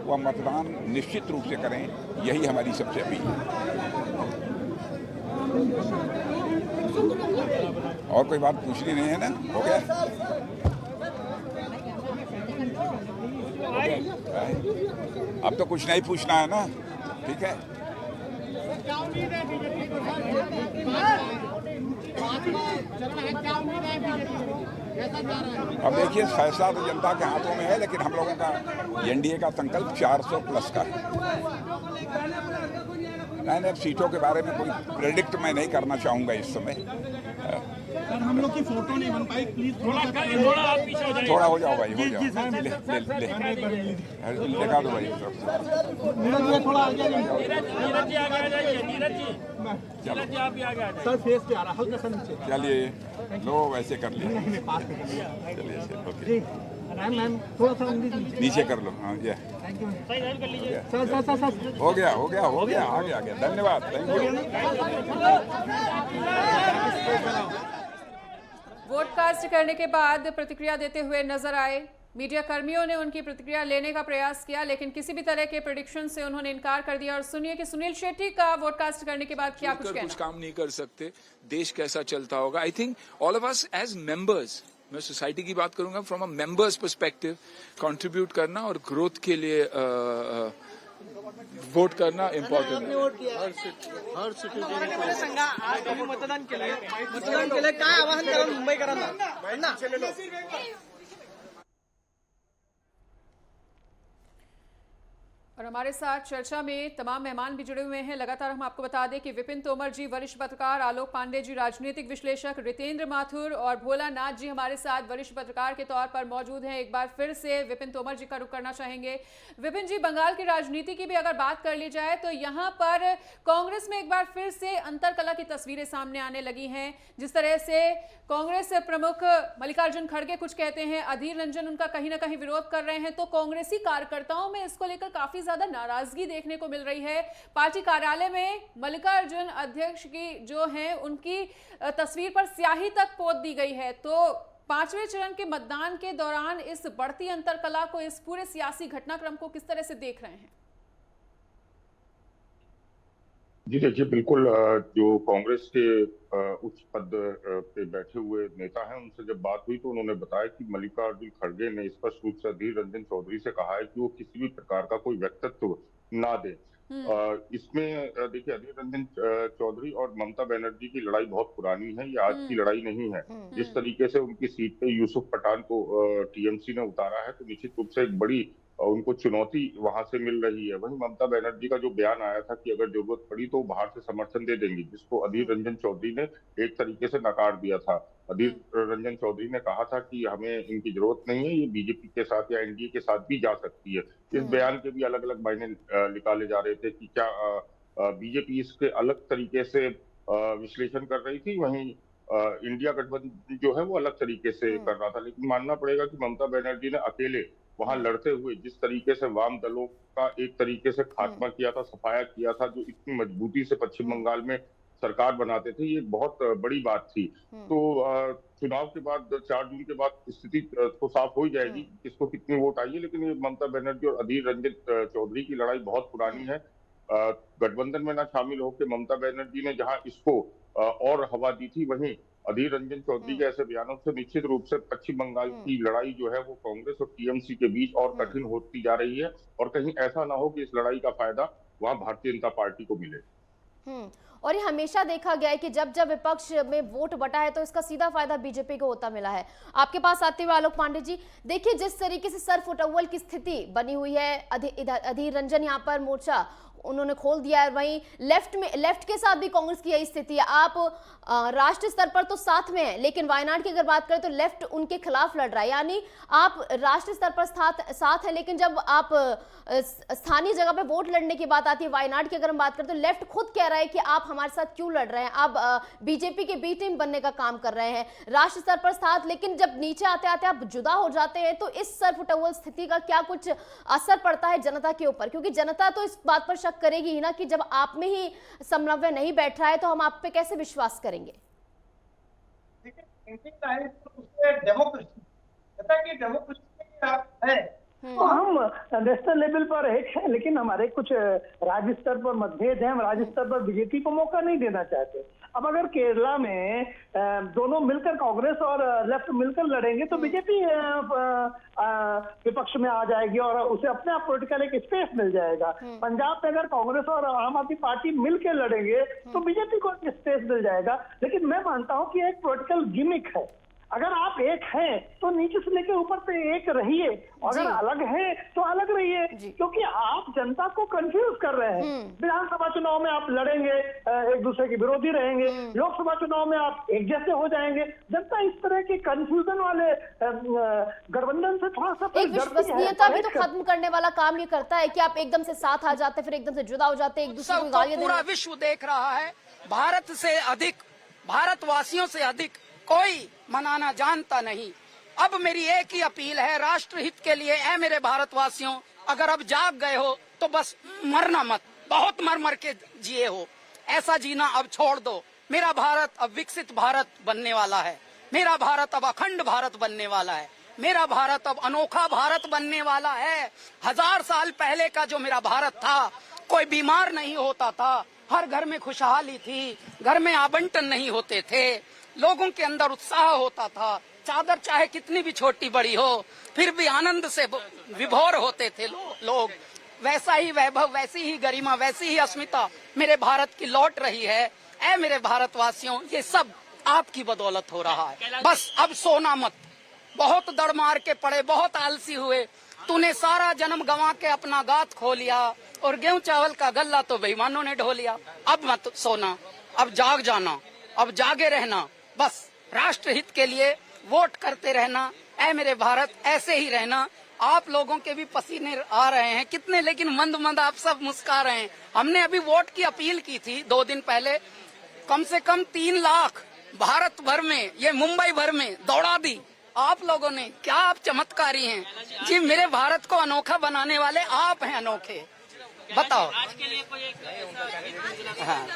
वह मतदान निश्चित रूप से करें, यही हमारी सबसे अपील है। और कोई बात पूछनी नहीं है ना? हो गया? अब तो कुछ नहीं पूछना है ना? ठीक है। अब देखिए, फैसला तो जनता के हाथों में है, लेकिन हम लोगों का एनडीए का संकल्प 400+ का है। नहीं, सीटों के बारे में कोई प्रेडिक्ट मैं नहीं करना चाहूँगा इस समय। सर, हम लोग की फोटो नहीं बन पाई, प्लीज थोड़ा आप पीछे हो जाइए। थोड़ा हो जाओ भाई, हो जाओ। लगा दो भाई। थोड़ा आगे आ जाइए। सर फेस पे आ रहा, हल्का सा नीचे। चलिए, लो वैसे कर लिया। चलिए, ओके। मैम थोड़ा सा नीचे कर लो। हाँ, ये सर हो गया, आ गया। धन्यवाद, थैंक यू। वोट कास्ट करने के बाद प्रतिक्रिया देते हुए नजर आए। मीडिया कर्मियों ने उनकी प्रतिक्रिया लेने का प्रयास किया, लेकिन किसी भी तरह के प्रेडिक्शन से उन्होंने इनकार कर दिया। और सुनिए कि सुनील शेट्टी का वोट कास्ट करने के बाद क्या कुछ कहना। कुछ काम नहीं कर सकते, देश कैसा चलता होगा। I think all of us as members, मैं सोसाइटी की बात करूंगा from a members perspective, contribute करना और ग्रोथ के लिए वोट करना इम्पोर्टेंट है। हर सिटीजन आज मतदान केलं काय आवाहन करा मुंबईकरांना? और हमारे साथ चर्चा में तमाम मेहमान भी जुड़े हुए हैं। लगातार हम आपको बता दें कि विपिन तोमर जी वरिष्ठ पत्रकार, आलोक पांडे जी राजनीतिक विश्लेषक, रितेंद्र माथुर और भोला नाथ जी हमारे साथ वरिष्ठ पत्रकार के तौर पर मौजूद हैं। एक बार फिर से विपिन तोमर जी का रुख करना चाहेंगे। विपिन जी, बंगाल की राजनीति की भी अगर बात कर ली जाए तो यहाँ पर कांग्रेस में एक बार फिर से अंतरकला की तस्वीरें सामने आने लगी हैं। जिस तरह से कांग्रेस प्रमुख मल्लिकार्जुन खड़गे कुछ कहते हैं, अधीर रंजन उनका कहीं ना कहीं विरोध कर रहे हैं, तो कांग्रेसी कार्यकर्ताओं में इसको लेकर काफी ज्यादा नाराजगी देखने को मिल रही है। पार्टी कार्यालय में मल्लिकार्जुन अध्यक्ष की जो है उनकी तस्वीर पर स्याही तक पोत दी गई है। तो 5वें चरण के मतदान के दौरान इस बढ़ती अंतरकला को, इस पूरे सियासी घटनाक्रम को किस तरह से देख रहे हैं? जी देखिए, बिल्कुल जो कांग्रेस के उच्च पद पे बैठे हुए नेता हैं, उनसे जब बात हुई तो उन्होंने बताया कि मल्लिकार्जुन खड़गे ने स्पष्ट रूप से अधीर रंजन चौधरी से कहा है कि वो किसी भी प्रकार का कोई व्यक्तित्व ना दे। इसमें देखिए, अधीर रंजन चौधरी और ममता बनर्जी की लड़ाई बहुत पुरानी है, ये आज की लड़ाई नहीं है। जिस तरीके से उनकी सीट पे यूसुफ पठान को टीएमसी ने उतारा है, तो निश्चित रूप से एक बड़ी उनको चुनौती वहां से मिल रही है। वहीं ममता बनर्जी का जो बयान आया था कि अगर जरूरत पड़ी तो बाहर से समर्थन दे देंगी, जिसको अधीर रंजन चौधरी ने एक तरीके से नकार दिया था। अधीर रंजन चौधरी ने कहा था कि हमें इनकी जरूरत नहीं है, ये बीजेपी के साथ या एनडीए के साथ भी जा सकती है। इस बयान के भी अलग अलग मायने निकाले जा रहे थे कि क्या बीजेपी इसके अलग तरीके से विश्लेषण कर रही थी, वहीं इंडिया गठबंधन जो है वो अलग तरीके से कर रहा था। लेकिन मानना पड़ेगा कि ममता बनर्जी ने अकेले वहां लड़ते हुए जिस तरीके से वाम दलों का एक तरीके से खात्मा किया था, सफाया किया था, जो इतनी मजबूती से पश्चिम बंगाल में सरकार बनाते थे, ये बहुत बड़ी बात थी। तो चुनाव के बाद 4 जून के बाद स्थिति तो साफ हो ही जाएगी किसको कितनी वोट आई है। लेकिन ये ममता बनर्जी और अधीर रंजन चौधरी की लड़ाई बहुत पुरानी है। गठबंधन में ना शामिल होकर ममता बनर्जी ने जहां इसको और हवा दी थी, वहीं अधीर रंजन चौधरी के ऐसे बयानों से निश्चित रूप से पश्चिम बंगाल की लड़ाई जो है वो कांग्रेस और टीएमसी के बीच और कठिन होती जा रही है, और कहीं ऐसा ना हो कि इस लड़ाई का फायदा वहां भारतीय जनता पार्टी को मिले। और ये हमेशा देखा गया है कि जब जब विपक्ष में वोट बटा है तो इसका सीधा फायदा बीजेपी को होता मिला है। आपके पास आते हुए आलोक पांडे जी, देखिए जिस तरीके से सर फुटअव्वल की स्थिति बनी हुई है, अधीर रंजन यहाँ पर मोर्चा उन्होंने खोल दिया है, वहीं लेफ्ट के साथ भी कांग्रेस की यही स्थिति है। आप राष्ट्रीय स्तर पर तो साथ में है, लेकिन वायनाड की अगर बात करें तो लेफ्ट उनके खिलाफ लड़ रहा है, यानी आप राष्ट्रीय स्तर पर साथ है, लेकिन जब आप स्थानीय जगह पे वोट लड़ने की बात आती है, वायनाड की अगर हम बात करें तो लेफ्ट खुद कह रहा है कि आप हमारे साथ क्यों लड़ रहे हैं, आप बीजेपी के बी टीम बनने का काम कर रहे हैं, राष्ट्रीय स्तर पर साथ, लेकिन जब नीचे आते आते आप जुदा हो जाते हैं, तो इस सर फुटअव्वल स्थिति का क्या कुछ असर पड़ता है जनता के ऊपर? क्योंकि जनता तो इस बात पर शक करेगी ही ना कि जब आप में ही समन्वय नहीं बैठ रहा है तो हम आप पे कैसे विश्वास करेंगे? डेमोक्रेसी है तो हम नेशनल लेवल पर एक है, लेकिन हमारे कुछ राज्य स्तर पर मतभेद है। हम राज्य स्तर पर बीजेपी को मौका नहीं देना चाहते। अब अगर केरला में दोनों मिलकर कांग्रेस और लेफ्ट मिलकर लड़ेंगे तो बीजेपी विपक्ष में आ जाएगी और उसे अपने आप पॉलिटिकल एक स्पेस मिल जाएगा। पंजाब में अगर कांग्रेस और आम आदमी पार्टी मिलकर लड़ेंगे तो बीजेपी को एक स्पेस मिल जाएगा। लेकिन मैं मानता हूं कि एक पॉलिटिकल गिमिक है। अगर आप एक हैं तो नीचे से लेकर ऊपर पे एक रहिए, अगर अलग हैं तो अलग रहिए, क्योंकि आप जनता को कंफ्यूज कर रहे हैं। विधानसभा चुनाव में आप लड़ेंगे, एक दूसरे के विरोधी रहेंगे, लोकसभा चुनाव में आप एक जैसे हो जाएंगे। जनता इस तरह के कंफ्यूजन वाले गठबंधन से थोड़ा सा एक विश्वसनीयता भी तो खत्म करने वाला काम ये करता है कि आप एकदम से साथ आ जाते फिर एकदम से जुदा हो जाते, एक दूसरे को गालियां पूरा विश्व देख रहा है। भारत से अधिक, भारतवासियों से अधिक कोई मनाना जानता नहीं। अब मेरी एक ही अपील है राष्ट्र हित के लिए, ऐ मेरे भारतवासियों, अगर अब जाग गए हो तो बस मरना मत, बहुत मर मर के जिए हो, ऐसा जीना अब छोड़ दो। मेरा भारत अब विकसित भारत बनने वाला है, मेरा भारत अब अखंड भारत बनने वाला है, मेरा भारत अब अनोखा भारत बनने वाला है। 1000 साल पहले का जो मेरा भारत था, कोई बीमार नहीं होता था, हर घर में खुशहाली थी, घर में आवंटन नहीं होते थे, लोगों के अंदर उत्साह होता था, चादर चाहे कितनी भी छोटी बड़ी हो फिर भी आनंद से विभोर होते थे लोग। वैसा ही वैभव, वैसी ही गरिमा, वैसी ही अस्मिता मेरे भारत की लौट रही है। ऐ मेरे भारतवासियों, ये सब आपकी बदौलत हो रहा है। बस अब सोना मत, बहुत दड़ मार के पड़े, बहुत आलसी हुए, तूने सारा जन्म गंवा के अपना गात खो लिया और गेहूं चावल का गल्ला तो बेईमानों ने ढो लिया। अब मत सोना, अब जाग जाना, अब जागे रहना, बस राष्ट्र हित के लिए वोट करते रहना। ऐ मेरे भारत, ऐसे ही रहना। आप लोगों के भी पसीने आ रहे हैं कितने, लेकिन मंद मंद आप सब मुस्कुरा रहे हैं। हमने अभी वोट की अपील की थी 2 दिन पहले, कम से कम 3 लाख भारत भर में, ये मुंबई भर में दौड़ा दी आप लोगों ने। क्या आप चमत्कारी हैं जी, मेरे भारत को अनोखा बनाने वाले आप हैं अनोखे। बताओ, हाँ।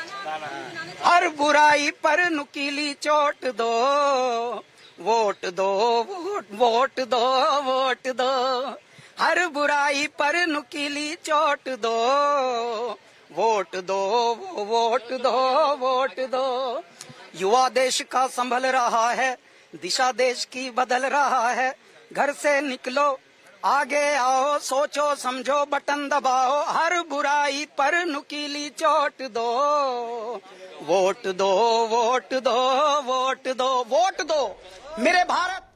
हर बुराई पर नुकीली चोट दो, वोट दो, वोट दो, वोट दो। हर बुराई पर नुकीली चोट दो, वोट दो, वोट दो, वोट दो। युवा देश का संभल रहा है, दिशा देश की बदल रहा है। घर से निकलो, आगे आओ, सोचो समझो, बटन दबाओ। हर बुराई पर नुकीली चोट दो, वोट दो, वोट दो, वोट दो, वोट दो मेरे भारत।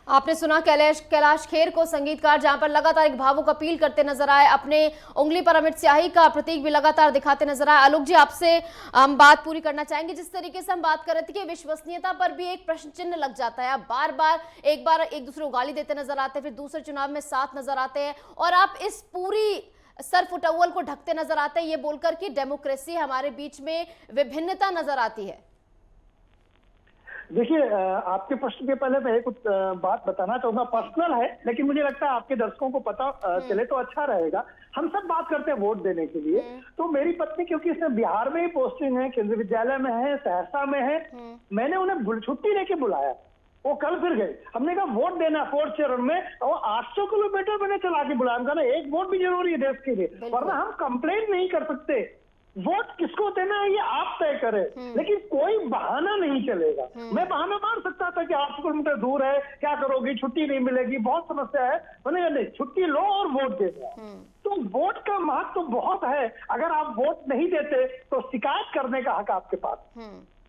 आपने सुना कैलाश खेर को, संगीतकार, जहां पर लगातार एक भावुक अपील करते नजर आए, अपने उंगली पर अमिट स्याही का प्रतीक भी लगातार दिखाते नजर आए। आलोक जी, आपसे हम बात पूरी करना चाहेंगे। जिस तरीके से हम बात कर रहे थे कि विश्वसनीयता पर भी एक प्रश्न चिन्ह लग जाता है। आप बार बार एक दूसरे को गाली देते नजर आते हैं, फिर दूसरे चुनाव में साथ नजर आते हैं, और आप इस पूरी सर फुटअव्वल को ढकते नजर आते हैं ये बोलकर कि डेमोक्रेसी, हमारे बीच में विभिन्नता नजर आती है। देखिए, आपके प्रश्न के पहले मैं एक बात बताना चाहूंगा, पर्सनल है लेकिन मुझे लगता है आपके दर्शकों को पता चले तो अच्छा रहेगा। हम सब बात करते हैं वोट देने के लिए, तो मेरी पत्नी, क्योंकि इसमें बिहार में ही पोस्टिंग है, केंद्रीय विद्यालय में है, सहरसा में है, मैंने उन्हें छुट्टी लेके बुलाया, वो कल फिर गए। हमने कहा वोट देना 4th चरण में, और 800 किलोमीटर मैंने चला के बुलाया। एक वोट भी जरूरी है देश के लिए, वरना हम कंप्लेन नहीं कर सकते। वोट किसको देना है ये आप तय करें, लेकिन कोई बहाना नहीं चलेगा। मैं बहाना मार सकता था कि 8 किलोमीटर दूर है, क्या करोगी, छुट्टी नहीं मिलेगी, बहुत समस्या है। मैंने नहीं, छुट्टी लो और वोट दे दो। तो वोट का महत्व तो बहुत है। अगर आप वोट नहीं देते तो शिकायत करने का हक आपके पास।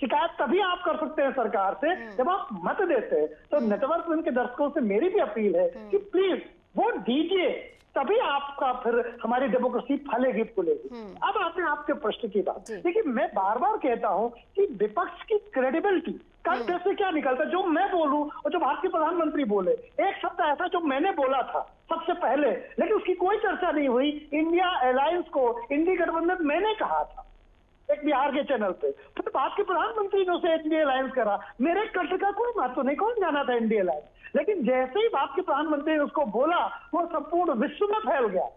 शिकायत तभी आप कर सकते हैं सरकार से जब आप मत देते हैं। तो नेटवर्क के दर्शकों से मेरी भी अपील है कि प्लीज वोट दीजिए, तभी आपका फिर हमारी डेमोक्रेसी फलेगी फूलेगी। अब आते हैं आपके प्रश्न की बात। देखिए, मैं बार बार कहता हूं कि विपक्ष की क्रेडिबिलिटी कंठ से क्या निकलता है, जो मैं बोलूं और जो भारत के प्रधानमंत्री बोले, एक शब्द ऐसा जो मैंने बोला था सबसे पहले, लेकिन उसकी कोई चर्चा नहीं हुई। इंडिया अलायंस को, इंडी गठबंधन मैंने कहा था एक बिहार के चैनल पे, फिर भारत के प्रधानमंत्री ने उसे इंडिया अलायंस करा। मेरे कंठ का कोई महत्व नहीं, कौन जाना था इंडिया अलायंस, लेकिन जैसे ही भारत के प्रधानमंत्री ने उसको बोला, वो संपूर्ण विश्व में फैल गया।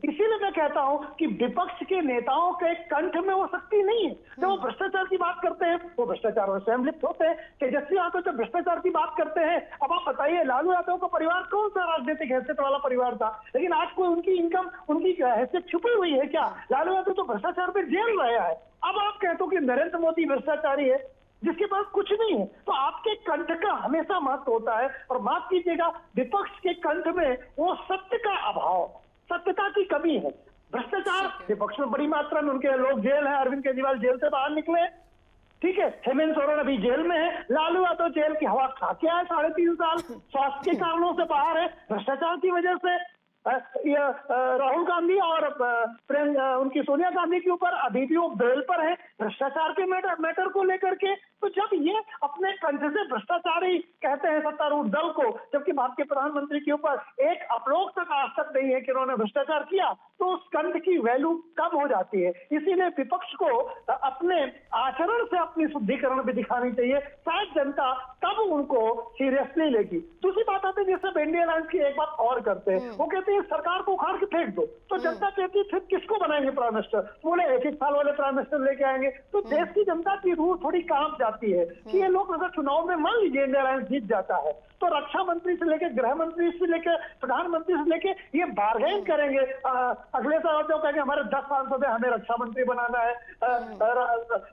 इसीलिए मैं कहता हूं कि विपक्ष के नेताओं के कंठ में वो शक्ति नहीं है। जब वो भ्रष्टाचार की बात करते हैं, वो भ्रष्टाचार में स्वयं लिप्त होते हैं। तेजस्वी यादव जब भ्रष्टाचार की बात करते हैं, अब आप बताइए, लालू यादव का परिवार कौन सा राजनीतिक हैसियत वाला परिवार था, लेकिन आज कोई उनकी इनकम, उनकी हैसियत छुपी हुई है क्या? लालू यादव तो भ्रष्टाचार में जेल रहा है। अब आप कहते हो कि नरेंद्र मोदी भ्रष्टाचारी है जिसके पास कुछ नहीं है, तो आपके कंठ का हमेशा महत्व होता है। और माफ कीजिएगा, विपक्ष के कंठ में वो सत्य का अभाव, सत्यता की कमी है। भ्रष्टाचार विपक्ष में बड़ी मात्रा में, उनके लोग जेल है, अरविंद केजरीवाल जेल से बाहर निकले, ठीक है, हेमंत सोरेन अभी जेल में है, लालू यादव जेल की हवा खा के आए 3.5 साल, स्वास्थ्य के कारणों से बाहर है, भ्रष्टाचार की वजह से। राहुल गांधी और उनकी सोनिया गांधी के ऊपर अभी भी वो बेल पर है भ्रष्टाचार के मैटर को लेकर के। तो जब ये अपने कंठ से भ्रष्टाचारी कहते हैं सत्तारूढ़ दल को, जबकि भारत के प्रधानमंत्री के ऊपर एक अपलोक तक आज तक नहीं है कि उन्होंने भ्रष्टाचार किया, तो उस कंठ की वैल्यू कम हो जाती है। इसीलिए विपक्ष को अपने आचरण से अपनी शुद्धिकरण भी दिखानी चाहिए, शायद जनता तब उनको सीरियसली लेगी। दूसरी बात आती है, जैसे इंडिया अलायंस की एक बात और करते हैं, वो कहते हैं सरकार को उखाड़ के फेंक दो, तो जनता कहती है फिर किसको बनाएंगे प्राइम मिनिस्टर? बोले 1-1 साल वाले प्राइम मिनिस्टर लेके आएंगे। तो देश की जनता की रूह थोड़ी कांप जाती है कि ये लोग अगर चुनाव में मान लीजिए इंडिया अलायंस जीत जाता है, तो रक्षा मंत्री से लेकर, गृह मंत्री से लेकर, प्रधानमंत्री से लेकर ये बार्गेन करेंगे। अगले साल जो कहेंगे हमारे 10 सांसद है, हमें रक्षा मंत्री बनाना है,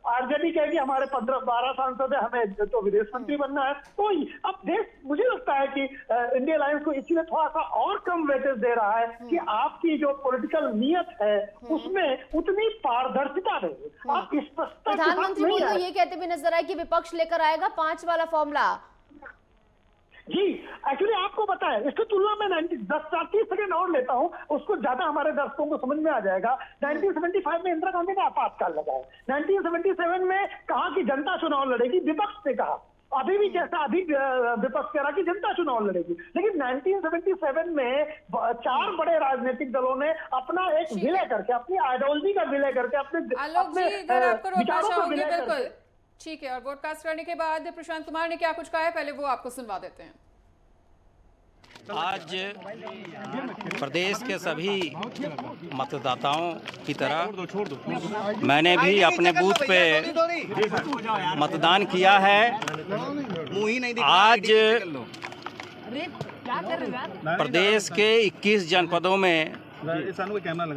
आरजेडी कहेगी हमारे 15-12 सांसद है, हमें तो विदेश मंत्री बनना है। तो अब देश, मुझे लगता है कि इंडिया अलायंस को इसलिए थोड़ा सा और कम वेटेज दे रहा है कि आपकी जो पॉलिटिकल नियत है उसमें उतनी पारदर्शिता नहीं, आप स्पष्टता। प्रधानमंत्री मोदी ये कहते भी नजर आए कि विपक्ष लेकर आएगा 5 वाला फॉर्मूला। जी, एक्चुअली आपको पता है, इसकी तुलना में 30 सेकंड और लेता हूं, उसको ज्यादा हमारे दर्शकों को समझ में आ जाएगा। 1975 में इंदिरा गांधी ने आपातकाल लगाया, 1977 में कहा कि जनता चुनाव लड़ेगी, विपक्ष ने कहा, अभी भी जैसा अभी विपक्ष कह रहा कि जनता चुनाव लड़ेगी। लेकिन 1977 में 4 बड़े राजनीतिक दलों ने अपना एक विलय करके, अपनी आइडियोलॉजी का विलय करके, अपने विचारों का विलय करके, ठीक है। और वोटकास्ट करने के बाद प्रशांत कुमार ने क्या कुछ कहा है, पहले वो आपको सुनवा देते हैं। आज प्रदेश के सभी मतदाताओं की तरह मैंने भी अपने बूथ पे मतदान किया है। आज प्रदेश के 21 जनपदों में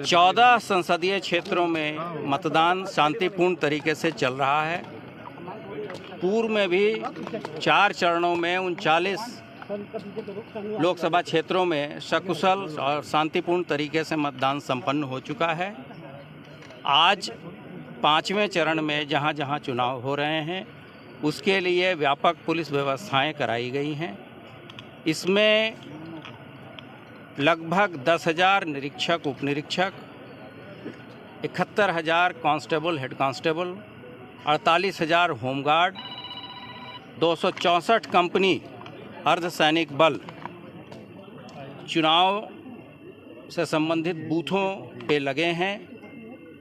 14 संसदीय क्षेत्रों में मतदान शांतिपूर्ण तरीके से चल रहा है। पूर्व में भी 4 चरणों में 39 लोकसभा क्षेत्रों में सकुशल और शांतिपूर्ण तरीके से मतदान संपन्न हो चुका है। आज 5वें चरण में जहां जहां चुनाव हो रहे हैं उसके लिए व्यापक पुलिस व्यवस्थाएं कराई गई हैं। इसमें लगभग 10,000 निरीक्षक, उप निरीक्षक, 71,000 constable, head constable, 48,000 home guard, 264 company अर्धसैनिक बल चुनाव से संबंधित बूथों पे लगे हैं।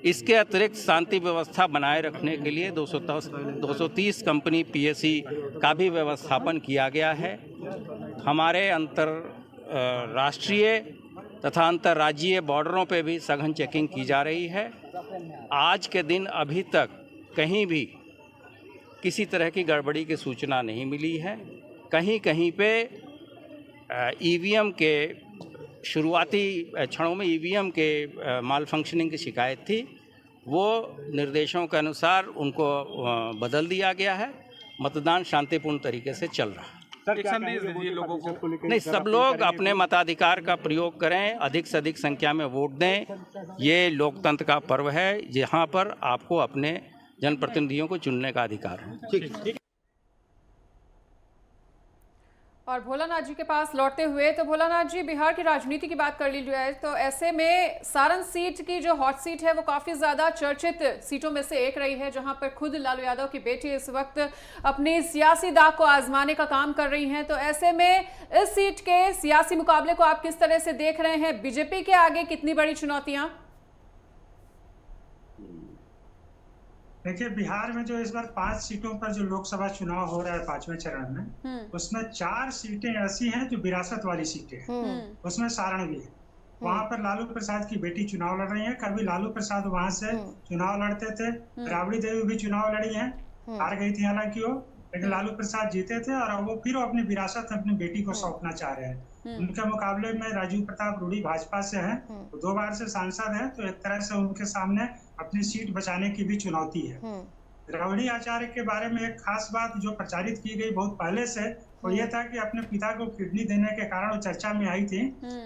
इसके अतिरिक्त शांति व्यवस्था बनाए रखने के लिए 230 कंपनी पीएसी का भी व्यवस्थापन किया गया है। हमारे राष्ट्रीय तथा अंतर्राज्यीय बॉर्डरों पे भी सघन चेकिंग की जा रही है। आज के दिन अभी तक कहीं भी किसी तरह की गड़बड़ी की सूचना नहीं मिली है। कहीं कहीं पे ईवीएम के शुरुआती क्षणों में ईवीएम के माल फंक्शनिंग की शिकायत थी, वो निर्देशों के अनुसार उनको बदल दिया गया है। मतदान शांतिपूर्ण तरीके से चल रहा है। लोगों को नहीं, सब लोग अपने मताधिकार का प्रयोग करें, अधिक से अधिक संख्या में वोट दें। ये लोकतंत्र का पर्व है, जहाँ पर आपको अपने जनप्रतिनिधियों को चुनने का अधिकार है। ठीक। और भोलानाथ जी के पास लौटते हुए, तो भोलानाथ जी, बिहार की राजनीति की बात कर ली जाए तो ऐसे में सारण सीट की जो हॉट सीट है वो काफी ज्यादा चर्चित सीटों में से एक रही है, जहां पर खुद लालू यादव की बेटी इस वक्त अपनी सियासी दांव को आजमाने का काम कर रही हैं। तो ऐसे में इस सीट के सियासी मुकाबले को आप किस तरह से देख रहे हैं? बीजेपी के आगे कितनी बड़ी चुनौतियां? देखिए, बिहार में जो इस बार 5 सीटों पर जो लोकसभा चुनाव हो रहा है 5वें चरण में, उसमें 4 सीटें ऐसी हैं जो विरासत वाली सीटें हैं। उसमें सारण भी है। वहां पर लालू प्रसाद की बेटी चुनाव लड़ रही है। कभी लालू प्रसाद वहां से चुनाव लड़ते थे, राबड़ी देवी भी चुनाव लड़ी है, हार गई थी हालांकि वो, लेकिन लालू प्रसाद जीते थे और वो फिर अपनी विरासत अपनी बेटी को सौंपना चाह रहे हैं। उनके मुकाबले में राजीव प्रताप रूडी भाजपा से हैं, वो 2 बार से सांसद हैं, तो एक तरह से उनके सामने अपनी सीट बचाने की भी चुनौती है। राबड़ी आचार्य के बारे में एक खास बात जो प्रचारित की गई बहुत पहले से, वो ये था कि अपने पिता को किडनी देने के कारण वो चर्चा में आई थी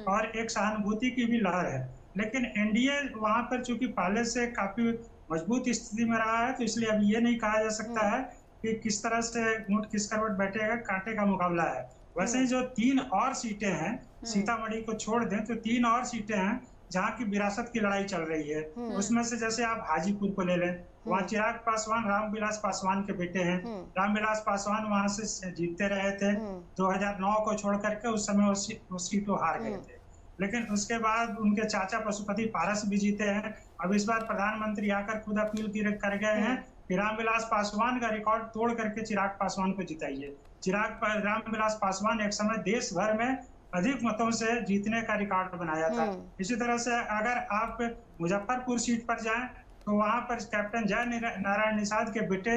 और एक सहानुभूति की भी लहर है। लेकिन एनडीए वहां पर चूंकि पहले से काफी मजबूत स्थिति में रहा है, तो इसलिए अब ये नहीं कहा जा सकता है कि किस तरह से ऊंट किस करवट बैठेगा, कांटे का मुकाबला है। वैसे ही जो 3 और सीटें हैं, सीतामढ़ी को छोड़ दें तो 3 और सीटें हैं जहाँ की विरासत की लड़ाई चल रही है। उसमें से जैसे आप हाजीपुर को ले लें, वहाँ चिराग पासवान रामविलास पासवान के बेटे हैं। रामविलास पासवान वहां से जीतते रहे थे 2009 को छोड़ करके, उस समय वो सीट हार गए थे। लेकिन उसके बाद उनके चाचा पशुपति पारस भी जीते हैं। अब इस बार प्रधानमंत्री आकर खुद अपील कर गए हैं कि रामविलास पासवान का रिकॉर्ड तोड़ करके चिराग पासवान को जिताइए। रामविलास पासवान एक समय देश भर में अधिक मतों से जीतने का रिकॉर्ड बनाया था। इसी तरह से अगर आप मुजफ्फरपुर सीट पर जाएं तो वहां पर कैप्टन जय नारायण निषाद के बेटे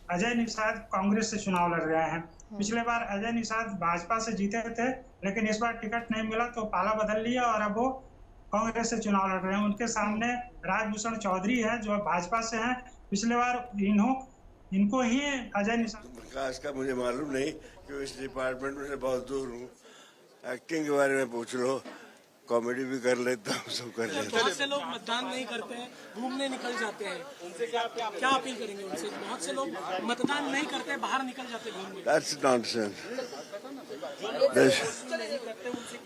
अजय निषाद कांग्रेस से चुनाव लड़ रहे हैं। पिछले बार अजय निषाद भाजपा से जीते थे, लेकिन इस बार टिकट नहीं मिला तो पाला बदल लिया और अब वो कांग्रेस से चुनाव लड़ रहे हैं। उनके सामने राजभूषण चौधरी है जो भाजपा से हैं। पिछले बार इनको ही अजय निषाद। प्रकाश का मुझे मालूम नहीं कि इस डिपार्टमेंट में से बहुत दूर हूँ। एक्टिंग के बारे में पूछ लो, कॉमेडी भी कर लेता हूँ, सब कर लेता हूँ। बहुत से लोग मतदान नहीं करते हैं, घूमने निकल जाते हैं, उनसे क्या अपील करेंगे उनसे? बहुत से लोग मतदान नहीं करते, बाहर निकल जाते घूमने। That's nonsense।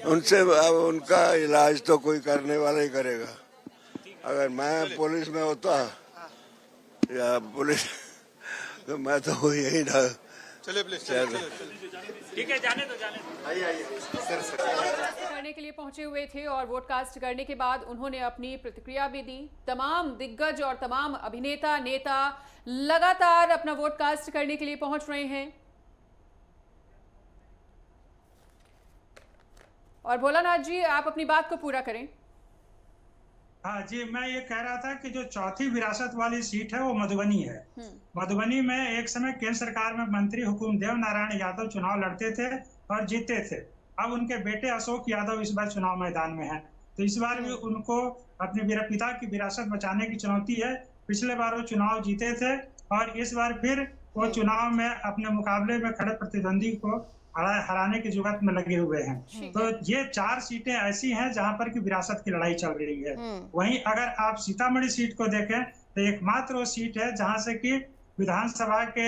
उनसे अब उनका इलाज तो कोई करने वाला ही करेगा। अगर मैं पुलिस में होता या पुलिस तो मैं तो यही ना। चलिए प्लीज, ठीक है, जाने दो। करने के लिए पहुंचे हुए थे और वोट कास्ट करने के बाद उन्होंने अपनी प्रतिक्रिया भी दी। तमाम दिग्गज और तमाम अभिनेता नेता लगातार अपना वोट कास्ट करने के लिए पहुंच रहे हैं। और भोलानाथ जी, आप अपनी बात को पूरा करें। हाँ जी, मैं ये कह रहा था कि जो चौथी विरासत वाली सीट है वो मधुबनी है। मधुबनी में एक समय केंद्र सरकार में मंत्री हुकुम देव नारायण यादव चुनाव लड़ते थे और जीते थे। अब उनके बेटे अशोक यादव इस बार चुनाव मैदान में हैं, तो इस बार भी उनको अपने पिता की विरासत बचाने की चुनौती है। पिछले बार वो चुनाव जीते थे और इस बार फिर वो चुनाव में अपने मुकाबले में खड़े प्रतिद्वंदी को हराने की जुगत में लगे हुए हैं। तो ये 4 सीटें ऐसी हैं जहां पर की विरासत की लड़ाई चल रही है। वहीं अगर आप सीतामढ़ी सीट को देखें तो एकमात्र वो सीट है जहां से कि विधानसभा के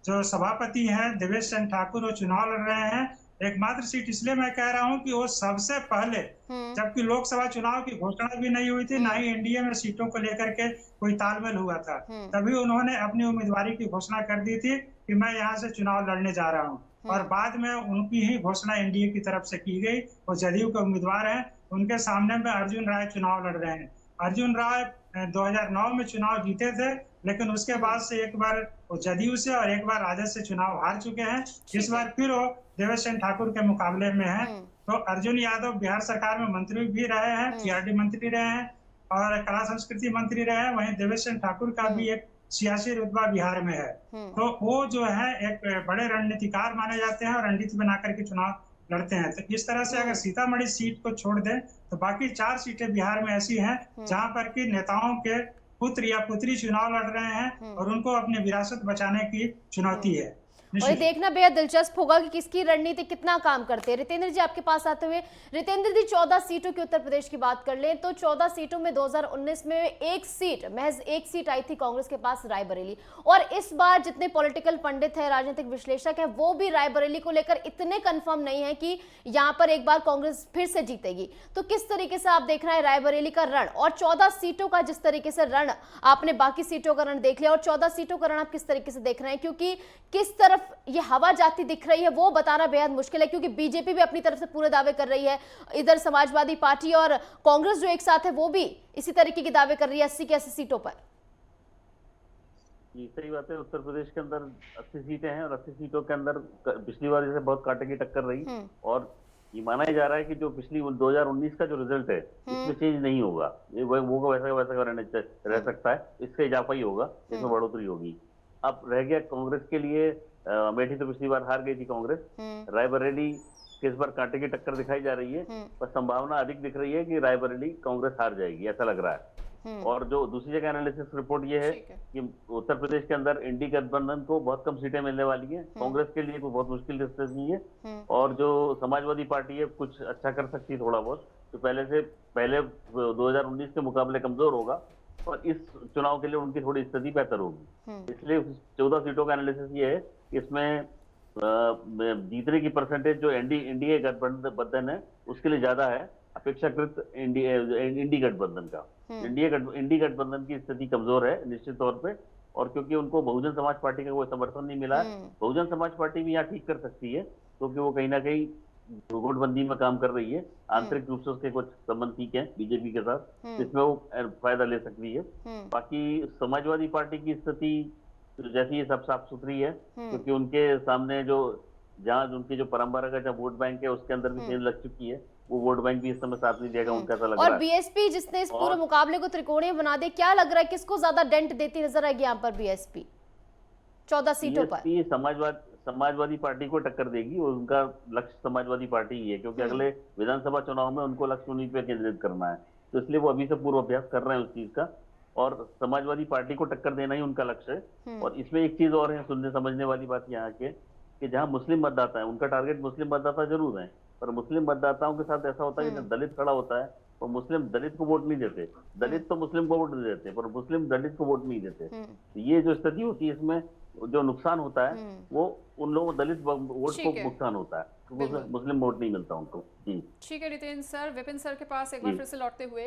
जो सभापति हैं देवेश चंद्र ठाकुर वो चुनाव लड़ रहे हैं। एकमात्र सीट इसलिए मैं कह रहा हूँ कि वो सबसे पहले, जबकि लोकसभा चुनाव की घोषणा भी नहीं हुई थी, ना ही एनडीए में सीटों को लेकर के कोई तालमेल हुआ था, तभी उन्होंने अपनी उम्मीदवारी की घोषणा कर दी थी कि मैं यहाँ से चुनाव लड़ने जा रहा हूँ। और बाद में उनकी ही घोषणा एनडीए की तरफ से की गई। वो जदयू के उम्मीदवार हैं, उनके सामने में अर्जुन राय चुनाव लड़ रहे हैं। अर्जुन राय 2009 में चुनाव जीते थे, लेकिन उसके बाद से एक बार वो जदयू से और एक बार राजद से चुनाव हार चुके हैं। इस बार फिर वो देवेश चंद्र ठाकुर के मुकाबले में है। तो अर्जुन यादव बिहार सरकार में मंत्री भी रहे हैं, पीआरडी मंत्री रहे हैं और कला संस्कृति मंत्री रहे हैं। वहीं देवेश चंद्र ठाकुर का भी एक सियासी रुतबा बिहार में है। तो वो जो है एक बड़े रणनीतिकार माने जाते हैं और रणनीति बना करके चुनाव लड़ते हैं। तो इस तरह से अगर सीतामढ़ी सीट को छोड़ दें तो बाकी 4 सीटें बिहार में ऐसी हैं जहां पर कि नेताओं के पुत्र या पुत्री चुनाव लड़ रहे हैं और उनको अपने विरासत बचाने की चुनौती है। और ये देखना बेहद दिलचस्प होगा कि किसकी रणनीति कितना काम करते हैं। रितेंद्र जी आपके पास आते हुए, रितेंद्र जी 14 सीटों की उत्तर प्रदेश की बात कर लें तो 14 सीटों में 2019 में महज एक सीट आई थी कांग्रेस के पास, रायबरेली। और इस बार जितने पॉलिटिकल पंडित हैं, राजनीतिक विश्लेषक हैं, वो भी रायबरेली को लेकर इतने कंफर्म नहीं है कि यहाँ पर एक बार कांग्रेस फिर से जीतेगी। तो किस तरीके से आप देख रहे हैं रायबरेली का रण, और 14 सीटों का जिस तरीके से रण, आपने बाकी सीटों का रण देख लिया, और 14 सीटों का रण आप किस तरीके से देख रहे हैं? क्योंकि किस तरफ ये हवा जाती दिख रही है वो बताना बेहद मुश्किल है, क्योंकि बीजेपी भी अपनी तरफ से पूरे दावे कर रही है, इधर समाजवादी पार्टी और कांग्रेस जो एक साथ है वो भी इसी तरीके के दावे कर रही है 80 की 80 सीटों पर। जी सही बात है, उत्तर प्रदेश के अंदर 80 सीटें हैं और 80 सीटों के अंदर पिछली बार जैसे बहुत कांटे की टक्कर रही, और ये माना ही जा रहा है कि जो पिछली 2019 का जो रिजल्ट है इसमें चेंज नहीं होगा, ये वो वैसा रह सकता है, इससे इजाफा ही होगा, इसमें बढ़ोतरी होगी। अब रह गया कांग्रेस के लिए, अमेठी तो पिछली बार हार गई थी कांग्रेस, रायबरेली किस बार कांटे की टक्कर दिखाई जा रही है, पर संभावना अधिक दिख रही है कि रायबरेली कांग्रेस हार जाएगी, ऐसा लग रहा है। और जो दूसरी जगह एनालिसिस रिपोर्ट ये है कि उत्तर प्रदेश के अंदर एनडी गठबंधन को बहुत कम सीटें मिलने वाली हैं, कांग्रेस के लिए कोई बहुत मुश्किल स्थिति है, और जो समाजवादी पार्टी है कुछ अच्छा कर सकती है थोड़ा बहुत, तो पहले 2019 के मुकाबले कमजोर होगा, और इस चुनाव के लिए उनकी थोड़ी स्थिति बेहतर होगी। इसलिए 14 सीटों का एनालिसिस ये है कि इसमें जीतने की परसेंटेज जो एनडीए गठबंधन है उसके लिए ज्यादा है अपेक्षाकृत इंडी गठबंधन का। इंडी गठबंधन की स्थिति कमजोर है निश्चित तौर पे, और क्योंकि उनको बहुजन समाज पार्टी का कोई समर्थन नहीं मिला है, बहुजन समाज पार्टी भी यहाँ ठीक कर सकती है, क्योंकि वो कहीं ना कहीं गुटबंदी में काम कर रही है, आंतरिक रूप से उसके कुछ संबंध ठीक है बीजेपी के साथ, इसमें वो फायदा ले सकती है। बाकी समाजवादी पार्टी की स्थिति जैसी ये सब साफ सुथरी है, क्योंकि उनके सामने जो जहाँ उनकी जो परंपरागत का वोट बैंक है उसके अंदर भी चेंज लग चुकी है, वो वोट बैंक भी इस समय साथ नहीं देगा, उनका ऐसा लग रहा है। और बीएसपी जिसने इस पूरे मुकाबले को त्रिकोणीय बना दिया, क्या लग रहा है किसको ज्यादा डेंट देती नजर आएगी यहाँ पर बीएसपी 14 सीटों पर? समाजवादी पार्टी को टक्कर देगी, उनका लक्ष्य समाजवादी पार्टी ही है, क्योंकि अगले विधानसभा चुनाव में उनको लक्ष्य उन्हीं पे केंद्रित करना है, तो इसलिए वो अभी से पूर्व अभ्यास कर रहे हैं उस चीज का, और समाजवादी पार्टी को टक्कर देना ही उनका लक्ष्य है। और इसमें एक चीज और है सुनने समझने वाली बात यहाँ के, कि जहाँ मुस्लिम मतदाता है उनका टारगेट मुस्लिम मतदाता जरूर है, पर मुस्लिम मतदाताओं के साथ ऐसा होता है कि दलित खड़ा होता है तो मुस्लिम दलित को वोट नहीं देते, दलित तो मुस्लिम को वोट नहीं देते, पर मुस्लिम दलित को वोट नहीं देते। ये जो स्थिति होती है, इसमें जो नुकसान होता है वो उन लोगों दलित वोट को नुकसान होता है, मुस्लिम वोट नहीं मिलता उनको। ठीक है रितेंद्र सर, विपिन सर के पास एक बार फिर से लौटते हुए,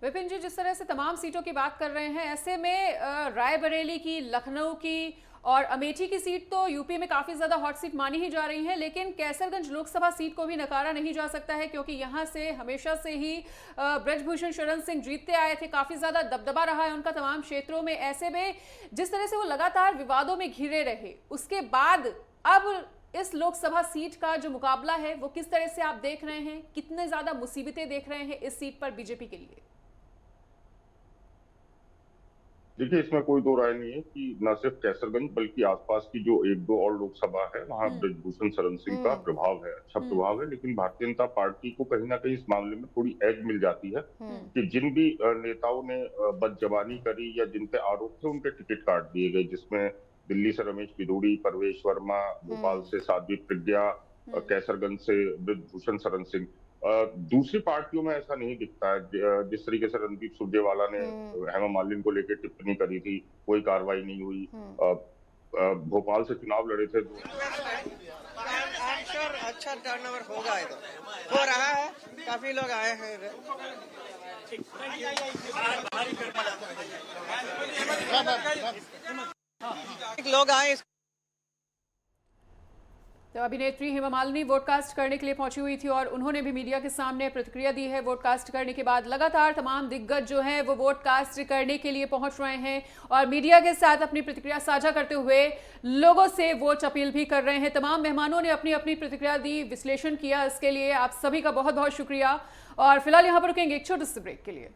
विपिन जी जिस तरह से तमाम सीटों की बात कर रहे हैं, ऐसे में रायबरेली की, लखनऊ की और अमेठी की सीट तो यूपी में काफी ज्यादा हॉट सीट मानी ही जा रही है, लेकिन कैसरगंज लोकसभा सीट को भी नकारा नहीं जा सकता है, क्योंकि यहां से हमेशा से ही ब्रजभूषण शरण सिंह जीतते आए थे, काफी ज्यादा दबदबा रहा है उनका तमाम क्षेत्रों में। ऐसे में जिस तरह से वो लगातार विवादों में घिरे रहे, उसके बाद अब इस लोकसभा सीट का जो मुकाबला है वो किस तरह से आप देख रहे हैं, कितने ज्यादा मुसीबतें देख रहे हैं इस सीट पर बीजेपी के लिए? देखिए, इसमें कोई दो राय नहीं है कि न सिर्फ कैसरगंज बल्कि आसपास की जो एक दो और लोकसभा है वहां ब्रजभूषण शरण सिंह का प्रभाव है, अच्छा प्रभाव है, लेकिन भारतीय जनता पार्टी को कहीं ना कहीं इस मामले में थोड़ी एज मिल जाती है कि जिन भी नेताओं ने बदजबानी करी या जिन पे आरोप थे उनके टिकट काट दिए गए, जिसमें दिल्ली से रमेश बिधूड़ी, परवेश वर्मा, भोपाल से साध्वी प्रज्ञा, कैसरगंज से ब्रजभूषण शरण सिंह। दूसरी पार्टियों में ऐसा नहीं दिखता है, जिस तरीके से रणदीप सुरजेवाला ने हेमा मालिनी को लेकर टिप्पणी करी थी, कोई कार्रवाई नहीं हुई। भोपाल से चुनाव लड़े थे, अच्छा टर्नओवर होगा, हो रहा है, काफी लोग आए हैं। लोग आए। तो अभिनेत्री हेमा मालिनी वोटकास्ट करने के लिए पहुंची हुई थी और उन्होंने भी मीडिया के सामने प्रतिक्रिया दी है। वोटकास्ट करने के बाद लगातार तमाम दिग्गज जो हैं वो वोटकास्ट करने के लिए पहुंच रहे हैं और मीडिया के साथ अपनी प्रतिक्रिया साझा करते हुए लोगों से वोट अपील भी कर रहे हैं। तमाम मेहमानों ने अपनी अपनी प्रतिक्रिया दी, विश्लेषण किया, इसके लिए आप सभी का बहुत बहुत शुक्रिया। और फिलहाल यहाँ पर रुकेंगे एक छोटे से ब्रेक के लिए।